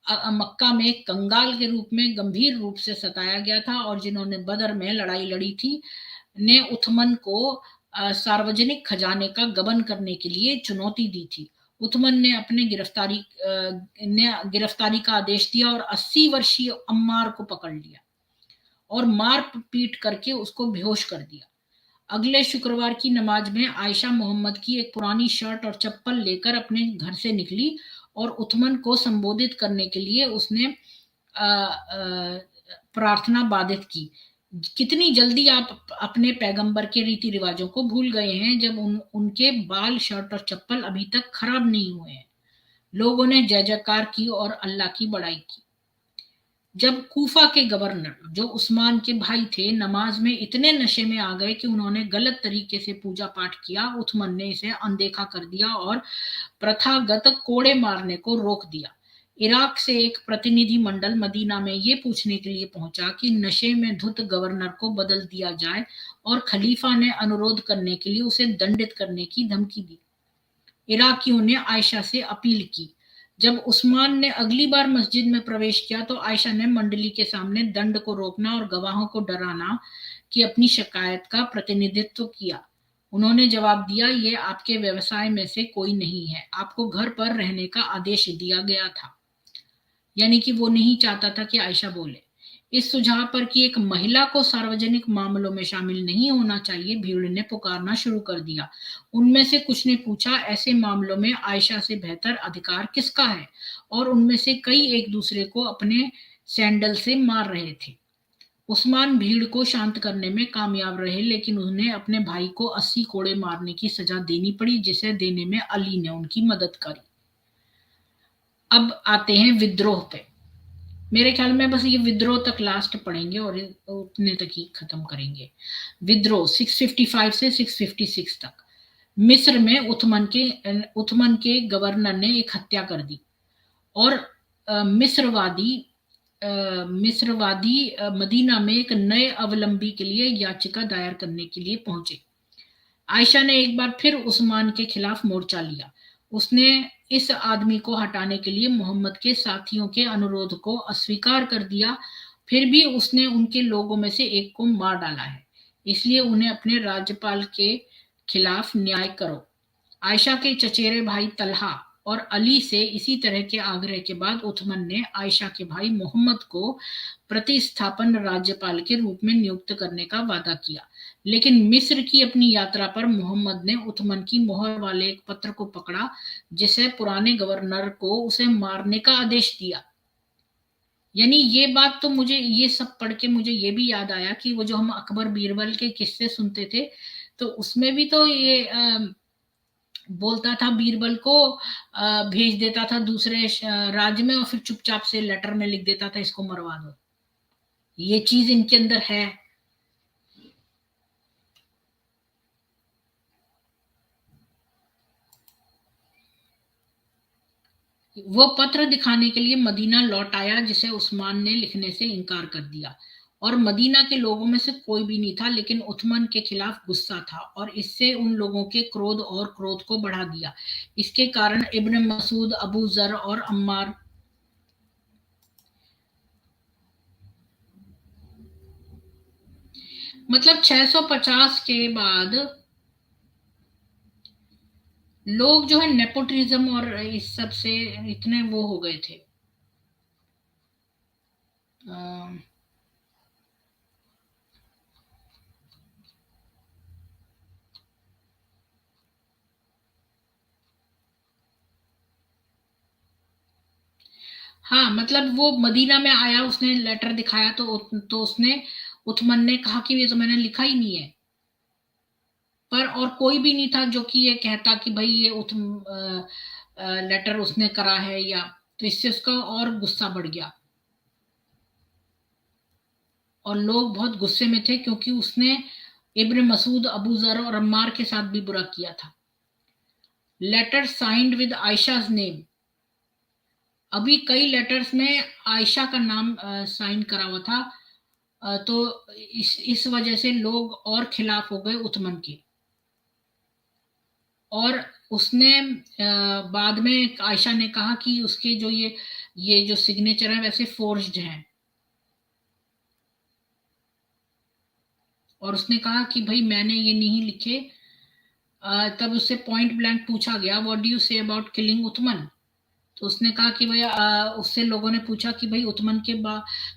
मक्का में कंगाल के रूप में गंभीर रूप से सताया गया था और जिन्होंने बदर में लड़ाई लड़ी थी, ने उथमन को सार्वजनिक खजाने का गबन करने के लिए चुनौती दी थी। उथमन ने अपने गिरफ्तारी का आदेश दिया और 80 वर्षीय अम्मार को पकड़ लिया और मार पीट करके उसको बेहोश कर दिया। अगले शुक्रवार की नमाज में आयशा मोहम्मद की एक पुरानी शर्ट और चप्पल लेकर अपने घर से निकली और उथमन को संबोधित करने के लिए उसने प्रार्थना बाधित की, कितनी जल्दी आप अपने पैगंबर के रीति रिवाजों को भूल गए हैं जब उनके बाल, शर्ट और चप्पल अभी तक खराब नहीं हुए हैं। लोगों ने जय जयकार की और अल्लाह की बड़ाई की। जब कूफा के गवर्नर जो उस्मान के भाई थे नमाज में इतने नशे में आ गए कि उन्होंने गलत तरीके से पूजा पाठ किया, उथमन ने इसे अनदेखा कर दिया और प्रथागत कोड़े मारने को रोक दिया। इराक से एक प्रतिनिधि मंडल मदीना में ये पूछने के लिए पहुंचा कि नशे में धुत गवर्नर को बदल दिया जाए और खलीफा ने अनुरोध करने के लिए उसे दंडित करने की धमकी दी। इराकियों ने आयशा से अपील की। जब उस्मान ने अगली बार मस्जिद में प्रवेश किया तो आयशा ने मंडली के सामने दंड को रोकना और गवाहों को डराना की अपनी शिकायत का प्रतिनिधित्व किया। उन्होंने जवाब दिया, ये आपके व्यवसाय में से कोई नहीं है, आपको घर पर रहने का आदेश दिया गया था। यानी कि वो नहीं चाहता था कि आयशा बोले। इस सुझाव पर कि एक महिला को सार्वजनिक मामलों में शामिल नहीं होना चाहिए, भीड़ ने पुकारना शुरू कर दिया। उनमें से कुछ ने पूछा, ऐसे मामलों में आयशा से बेहतर अधिकार किसका है? और उनमें से कई एक दूसरे को अपने सैंडल से मार रहे थे। उस्मान भीड़ को शांत करने में कामयाब रहे, लेकिन उन्हें अपने भाई को 80 कोड़े मारने की सजा देनी पड़ी, जिसे देने में अली ने उनकी मदद करी। अब आते हैं विद्रोह पे। मेरे ख्याल में बस ये विद्रोह तक लास्ट पढ़ेंगे और उतने तक ही खत्म करेंगे। विद्रोह 655 से 656 तक। मिस्र में उथमन के गवर्नर ने एक हत्या कर दी और मिस्रवादी मदीना में एक नए अवलंबी के लिए याचिका दायर करने के लिए पहुंचे। आयशा ने एक बार फिर उस्मान के खिलाफ मोर्चा लिया। उसने इस आदमी को हटाने के लिए मोहम्मद के साथियों के अनुरोध को अस्वीकार कर दिया। फिर भी उसने उनके लोगों में से एक को मार डाला है, इसलिए उन्हें अपने राज्यपाल के खिलाफ न्याय करो। आयशा के चचेरे भाई तलहा और अली से इसी तरह के आग्रह के बाद उथमन ने आयशा के भाई मोहम्मद को प्रतिस्थापन राज्यपाल के रूप में नियुक्त करने का वादा किया। लेकिन मिस्र की अपनी यात्रा पर मोहम्मद ने उथमन की मोहर वाले एक पत्र को पकड़ा, जिसे पुराने गवर्नर को उसे मारने का आदेश दिया। यानी ये बात तो मुझे, ये सब पढ़ के मुझे ये भी याद आया कि वो जो हम अकबर बीरबल के किस्से सुनते थे, तो उसमें भी तो ये बोलता था बीरबल को, भेज देता था दूसरे राज्य में और फिर चुपचाप से लेटर में लिख देता था इसको मरवा दो। ये चीज इनके अंदर है। वो पत्र दिखाने के लिए मदीना लौट आया, जिसे उस्मान ने लिखने से इनकार कर दिया। और मदीना के लोगों में से कोई भी नहीं था, लेकिन उथमन के खिलाफ गुस्सा था और इससे उन लोगों के क्रोध को बढ़ा दिया। इसके कारण इब्न मसूद, अबू जर और अम्मार मतलब 650 के बाद लोग जो है नेपोटिज्म और इस सब से इतने वो हो गए थे। हाँ, मतलब वो मदीना में आया, उसने लेटर दिखाया तो उसने उथमन ने कहा कि ये तो मैंने लिखा ही नहीं है। पर और कोई भी नहीं था जो कि ये कहता कि भाई ये लेटर उसने करा है, या तो इससे उसका और गुस्सा बढ़ गया और लोग बहुत गुस्से में थे, क्योंकि उसने इब्न मसूद, अबू जर और अम्मार के साथ भी बुरा किया था। Letter signed with Ayesha's name. अभी कई लेटर्स में आयशा का नाम साइन करा हुआ था, तो इस वजह से लोग और खिलाफ हो गए उथमन के। और उसने बाद में आयशा ने कहा कि उसके जो ये जो सिग्नेचर है वैसे फोर्ज्ड हैं, और उसने कहा कि भाई मैंने ये नहीं लिखे। तब उससे पॉइंट ब्लैंक पूछा गया, what do you say about killing Uthman? तो उसने कहा कि भाई उससे लोगों ने पूछा कि भाई उथमन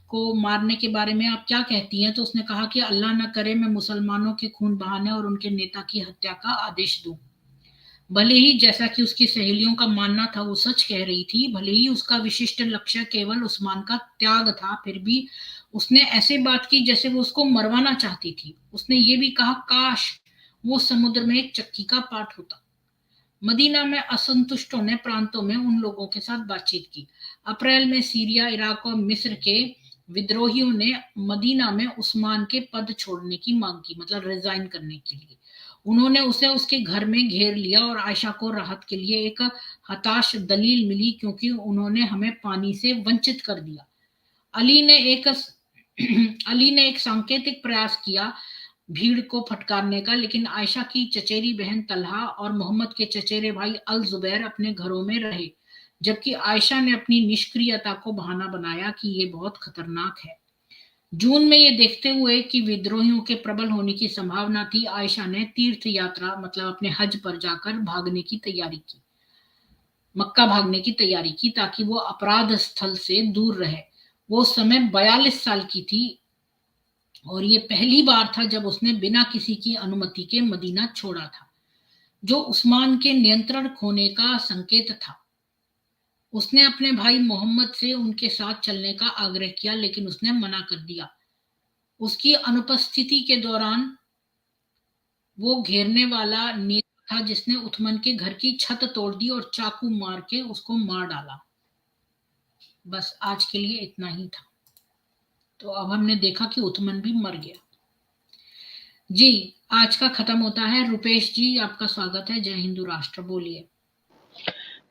को मारने के बारे में आप क्या कहती हैं? तो उसने कहा कि अल्लाह ना करे मैं मुसलमानों के खून बहाने और उनके नेता की हत्या का आदेश दूं। भले ही जैसा कि उसकी सहेलियों का मानना था वो सच कह रही थी, भले ही उसका विशिष्ट लक्ष्य केवल उस्मान का त्याग था, फिर भी उसने ऐसे बात की जैसे वो उसको मरवाना चाहती थी। उसने ये भी कहा, काश वो समुद्र में एक चक्की का पाट होता। मदीना में असंतुष्टों ने प्रांतों में उन लोगों के साथ बातचीत की। अप्रैल में सीरिया, इराक और मिस्र के विद्रोहियों ने मदीना में उस्मान के पद छोड़ने की मांग की, मतलब रिजाइन करने के लिए। उन्होंने उसे उसके घर में घेर लिया और आयशा को राहत के लिए एक हताश दलील मिली, क्योंकि उन्होंने हमें पानी से वंचित कर दिया। अली ने एक अली ने एक सांकेतिक प्रयास किया भीड़ को फटकारने का, लेकिन आयशा की चचेरी बहन तलहा और मोहम्मद के चचेरे भाई अल जुबैर अपने घरों में रहे, जबकि आयशा ने अपनी निष्क्रियता को बहाना बनाया कि ये बहुत खतरनाक है। जून में ये देखते हुए कि विद्रोहियों के प्रबल होने की संभावना थी, आयशा ने तीर्थ यात्रा मतलब अपने हज पर जाकर भागने की तैयारी की, मक्का भागने की तैयारी की, ताकि वो अपराध स्थल से दूर रहे। वो उस समय 42 साल की थी और ये पहली बार था जब उसने बिना किसी की अनुमति के मदीना छोड़ा था, जो उस्मान के नियंत्रण खोने का संकेत था। उसने अपने भाई मोहम्मद से उनके साथ चलने का आग्रह किया, लेकिन उसने मना कर दिया। उसकी अनुपस्थिति के दौरान वो घेरने वाला नेता था जिसने उथमन के घर की छत तोड़ दी और चाकू मार के उसको मार डाला। बस आज के लिए इतना ही था। तो अब हमने देखा कि उथमन भी मर गया। जी, आज का खत्म होता है। रुपेश जी, आपका स्वागत है। जय हिंदू राष्ट्र, बोलिए।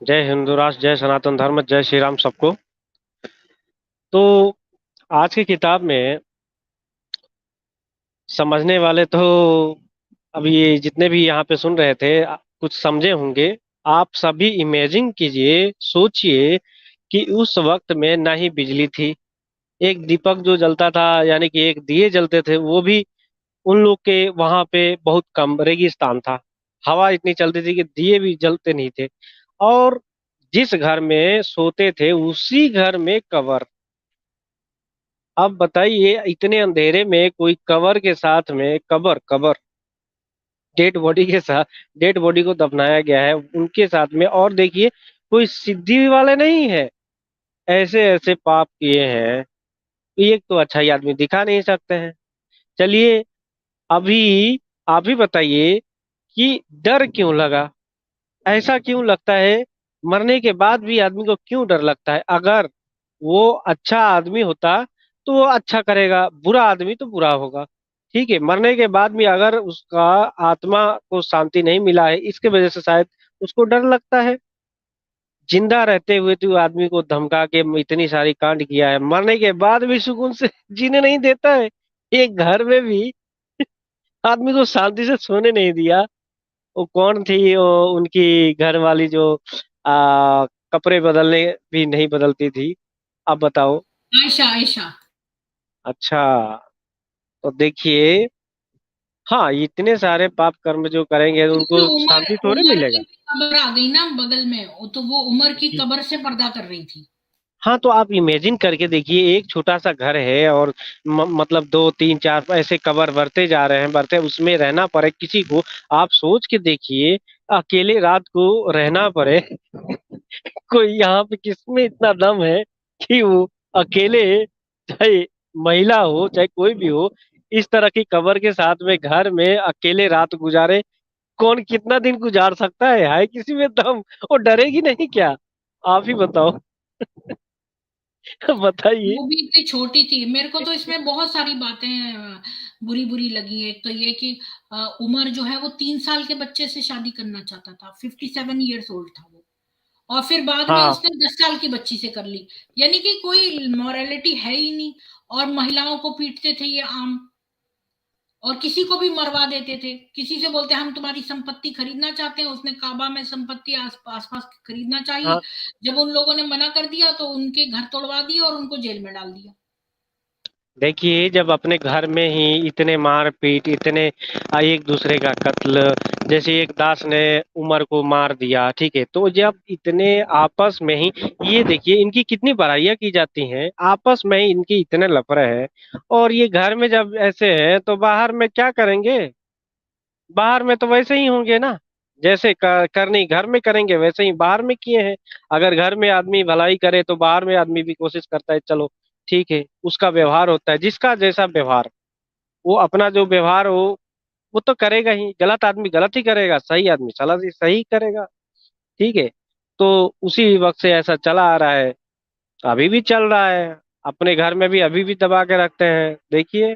जय हिंदू राष्ट्र, जय सनातन धर्म, जय श्री राम सबको। तो आज की किताब में समझने वाले तो अभी ये जितने भी यहाँ पे सुन रहे थे कुछ समझे होंगे। आप सभी इमेजिन कीजिए, सोचिए कि उस वक्त में ना ही बिजली थी। एक दीपक जो जलता था यानी कि एक दिए जलते थे, वो भी उन लोग के वहां पे बहुत कम, रेगिस्तान था। हवा इतनी चलती थी कि दिए भी जलते नहीं थे। और जिस घर में सोते थे उसी घर में कवर। अब बताइए, इतने अंधेरे में कोई कवर के साथ में, कबर कबर डेड बॉडी के साथ, डेड बॉडी को दफनाया गया है उनके साथ में। और देखिए, कोई सिद्धि वाले नहीं है, ऐसे ऐसे पाप किए हैं। एक तो अच्छा ही आदमी दिखा नहीं सकते हैं। चलिए, अभी आप ही बताइए कि डर क्यों लगा, ऐसा क्यों लगता है? मरने के बाद भी आदमी को क्यों डर लगता है? अगर वो अच्छा आदमी होता तो वो अच्छा करेगा, बुरा आदमी तो बुरा होगा। ठीक है, मरने के बाद भी अगर उसका आत्मा को शांति नहीं मिला है, इसके वजह से शायद उसको डर लगता है। जिंदा रहते हुए तो आदमी को धमका के इतनी सारी कांड किया है, मरने के बाद भी सुकून से जीने नहीं देता है। एक घर में भी आदमी को शांति से सोने नहीं दिया। वो कौन थी वो, उनकी घर वाली जो कपड़े बदलने भी नहीं बदलती थी? आप बताओ। आयशा, आयशा। अच्छा, तो देखिए, हाँ, इतने सारे पाप कर्म जो करेंगे उसकी उनको उमर शांति थोड़े उमर मिलेगा। की भी कब्र आ गई ना बगल में, वो तो वो उमर की जी। कब्र से पर्दा कर रही थी। हाँ, तो आप इमेजिन करके देखिए, एक छोटा सा घर है और मतलब दो तीन चार ऐसे कबर बढ़ते जा रहे हैं, बढ़ते, उसमें रहना पड़े किसी को। आप सोच के देखिए, अकेले रात को रहना पड़े। कोई यहाँ पे किसमें इतना दम है कि वो अकेले, चाहे महिला हो चाहे कोई भी हो, इस तरह की कबर के साथ में घर में अकेले रात गुजारे? कौन कितना दिन गुजार सकता है किसी में दम? वो डरेगी नहीं क्या? आप ही बताओ। बताइए। वो भी इतनी छोटी थी। मेरे को तो इसमें बहुत सारी बातें बुरी बुरी लगी। एक तो ये कि उमर जो है वो 3 साल के बच्चे से शादी करना चाहता था, 57 ईयर्स ओल्ड था वो। और फिर बाद में हाँ, उसने 10 साल की बच्ची से कर ली। यानी कि कोई मॉरलिटी है ही नहीं। और महिलाओं को पीटते थे ये आम। और किसी को भी मरवा देते थे। किसी से बोलते हम तुम्हारी संपत्ति खरीदना चाहते हैं, उसने काबा में संपत्ति आस पास खरीदना चाहिए। हाँ, जब उन लोगों ने मना कर दिया तो उनके घर तोड़वा दिए और उनको जेल में डाल दिया। देखिए, जब अपने घर में ही इतने मारपीट, इतने एक दूसरे का कत्ल, जैसे एक दास ने उमर को मार दिया, ठीक है, तो जब इतने आपस में ही, ये देखिए इनकी कितनी बुराइयां की जाती हैं, आपस में ही इनकी इतने लफड़े हैं। और ये घर में जब ऐसे हैं तो बाहर में क्या करेंगे? बाहर में तो वैसे ही होंगे ना। जैसे करनी घर में करेंगे वैसे ही बाहर में किए हैं। अगर घर में आदमी भलाई करे तो बाहर में आदमी भी कोशिश करता है, चलो ठीक है, उसका व्यवहार होता है जिसका जैसा व्यवहार, वो अपना जो व्यवहार हो वो तो करेगा ही। गलत आदमी गलत ही करेगा, सही आदमी सला ही सही करेगा। ठीक है, तो उसी वक्त से ऐसा चला आ रहा है, अभी भी चल रहा है। अपने घर में भी अभी भी दबा के रखते हैं, देखिए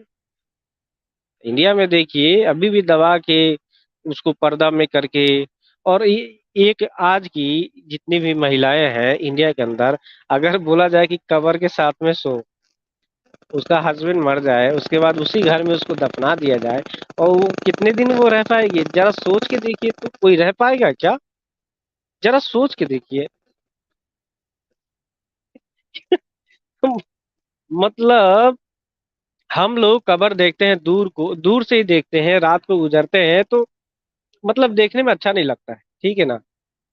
इंडिया में देखिए अभी भी दबा के उसको पर्दा में करके। और एक आज की जितनी भी महिलाएं हैं इंडिया के अंदर, अगर बोला जाए कि कबर के साथ में सो, उसका हस्बैंड मर जाए, उसके बाद उसी घर में उसको दफना दिया जाए, और वो कितने दिन वो रह पाएगी? जरा सोच के देखिए, तो कोई रह पाएगा क्या? जरा सोच के देखिए। मतलब हम लोग कबर देखते हैं दूर से ही देखते हैं, रात को गुजरते हैं तो मतलब देखने में अच्छा नहीं लगता है, ठीक है ना।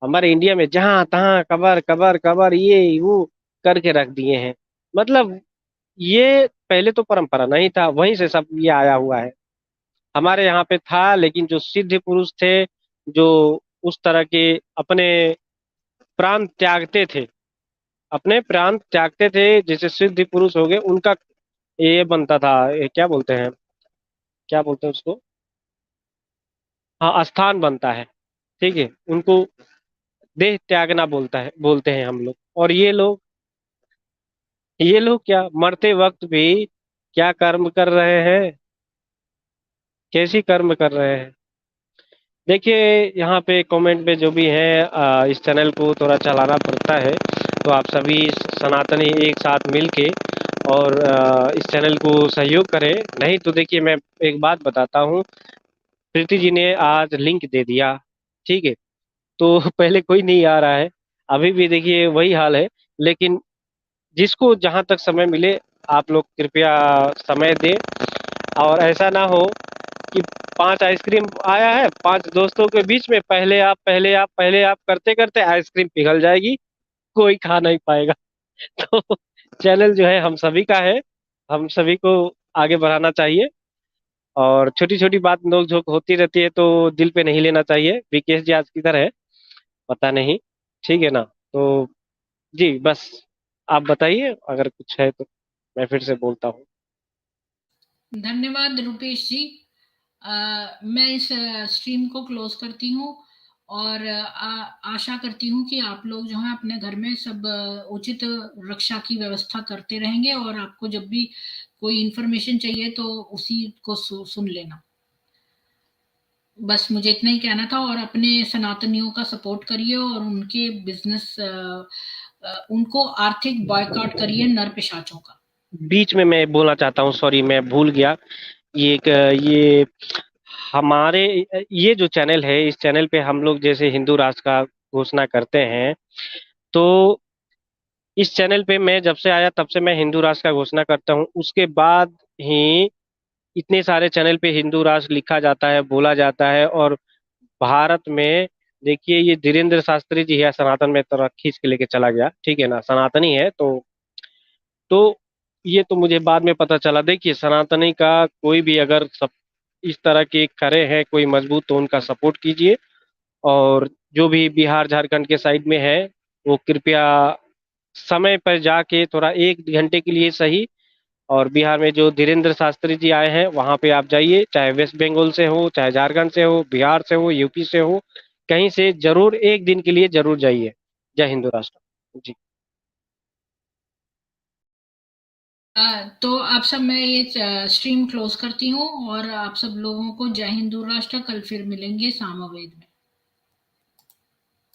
हमारे इंडिया में जहां तहां कबर कबर कबर ये वो करके रख दिए हैं। मतलब ये पहले तो परंपरा नहीं था, वहीं से सब ये आया हुआ है। हमारे यहाँ पे था, लेकिन जो सिद्ध पुरुष थे, जो उस तरह के अपने प्राण त्यागते थे, अपने प्राण त्यागते थे, जैसे सिद्ध पुरुष हो गए, उनका ये बनता था, ये क्या बोलते हैं उसको, हाँ, स्थान बनता है, ठीक है। उनको देह त्यागना बोलते हैं हम लोग। और ये लोग क्या मरते वक्त भी क्या कर्म कर रहे हैं, कैसी कर्म कर रहे हैं। देखिए, यहाँ पे कमेंट पे जो भी है, इस चैनल को थोड़ा चलाना पड़ता है, तो आप सभी सनातनी एक साथ मिलके और इस चैनल को सहयोग करें। नहीं तो देखिए, मैं एक बात बताता हूँ, प्रीति जी ने आज लिंक दे दिया, ठीक है। तो पहले कोई नहीं आ रहा है, अभी भी देखिए वही हाल है। लेकिन जिसको जहां तक समय मिले, आप लोग कृपया समय दें। और ऐसा ना हो कि 5 आइसक्रीम आया है, 5 दोस्तों के बीच में पहले आप पहले आप पहले आप करते करते आइसक्रीम पिघल जाएगी, कोई खा नहीं पाएगा। तो चैनल जो है हम सभी का है, हम सभी को आगे बढ़ाना चाहिए। और छोटी छोटी बात नोक झोंक होती रहती है, तो दिल पे नहीं लेना चाहिए। विकेश जी आज किधर है पता नहीं, ठीक है ना। तो जी बस, आप बताइए अगर कुछ है तो मैं फिर से बोलता हूँ। धन्यवाद रुपेश जी। मैं इस स्ट्रीम को क्लोज करती हूँ, और आशा करती हूँ कि आप लोग जो है अपने घर में सब उचित रक्षा की व्यवस्था करते रहेंगे, और आपको जब भी कोई इंफॉर्मेशन चाहिए तो उसी को सुन लेना। बस मुझे इतना ही कहना था, और अपने सनातनियों का सपोर्ट करिए, और उनके बिजनेस उनको आर्थिक बॉयकॉट करिए, नर पिशाचों का। बीच में मैं बोलना चाहता हूँ, सॉरी मैं भूल गया। ये हमारे ये जो चैनल है, इस चैनल पे हम लोग जैसे हिंदू राष्ट्र का घोषणा करते हैं, तो इस चैनल पे मैं जब से आया तब से मैं हिंदू राष्ट्र का घोषणा करता हूँ। उसके बाद ही इतने सारे चैनल पे हिंदू राष्ट्र लिखा जाता है, बोला जाता है। और भारत में देखिए, ये धीरेन्द्र शास्त्री जी है, सनातन में तरह खींच के लेके चला गया, ठीक है ना, सनातनी है। तो ये तो मुझे बाद में पता चला। देखिए, सनातनी का कोई भी अगर सब इस तरह के खड़े हैं कोई मजबूत, तो उनका सपोर्ट कीजिए। और जो भी बिहार झारखंड के साइड में है, वो कृपया समय पर जाके थोड़ा 1 घंटे के लिए सही। और बिहार में जो धीरेन्द्र शास्त्री जी आए हैं वहां पे आप जाइए, चाहे वेस्ट बंगाल से हो, चाहे झारखंड से हो, बिहार से हो, यूपी से हो, कहीं से जरूर एक दिन के लिए जरूर जाइए। जय हिंदू राष्ट्र जी। तो आप सब, मैं ये स्ट्रीम क्लोज करती हूँ, और आप सब लोगों को जय हिंदू राष्ट्र। कल फिर मिलेंगे सामवेद में।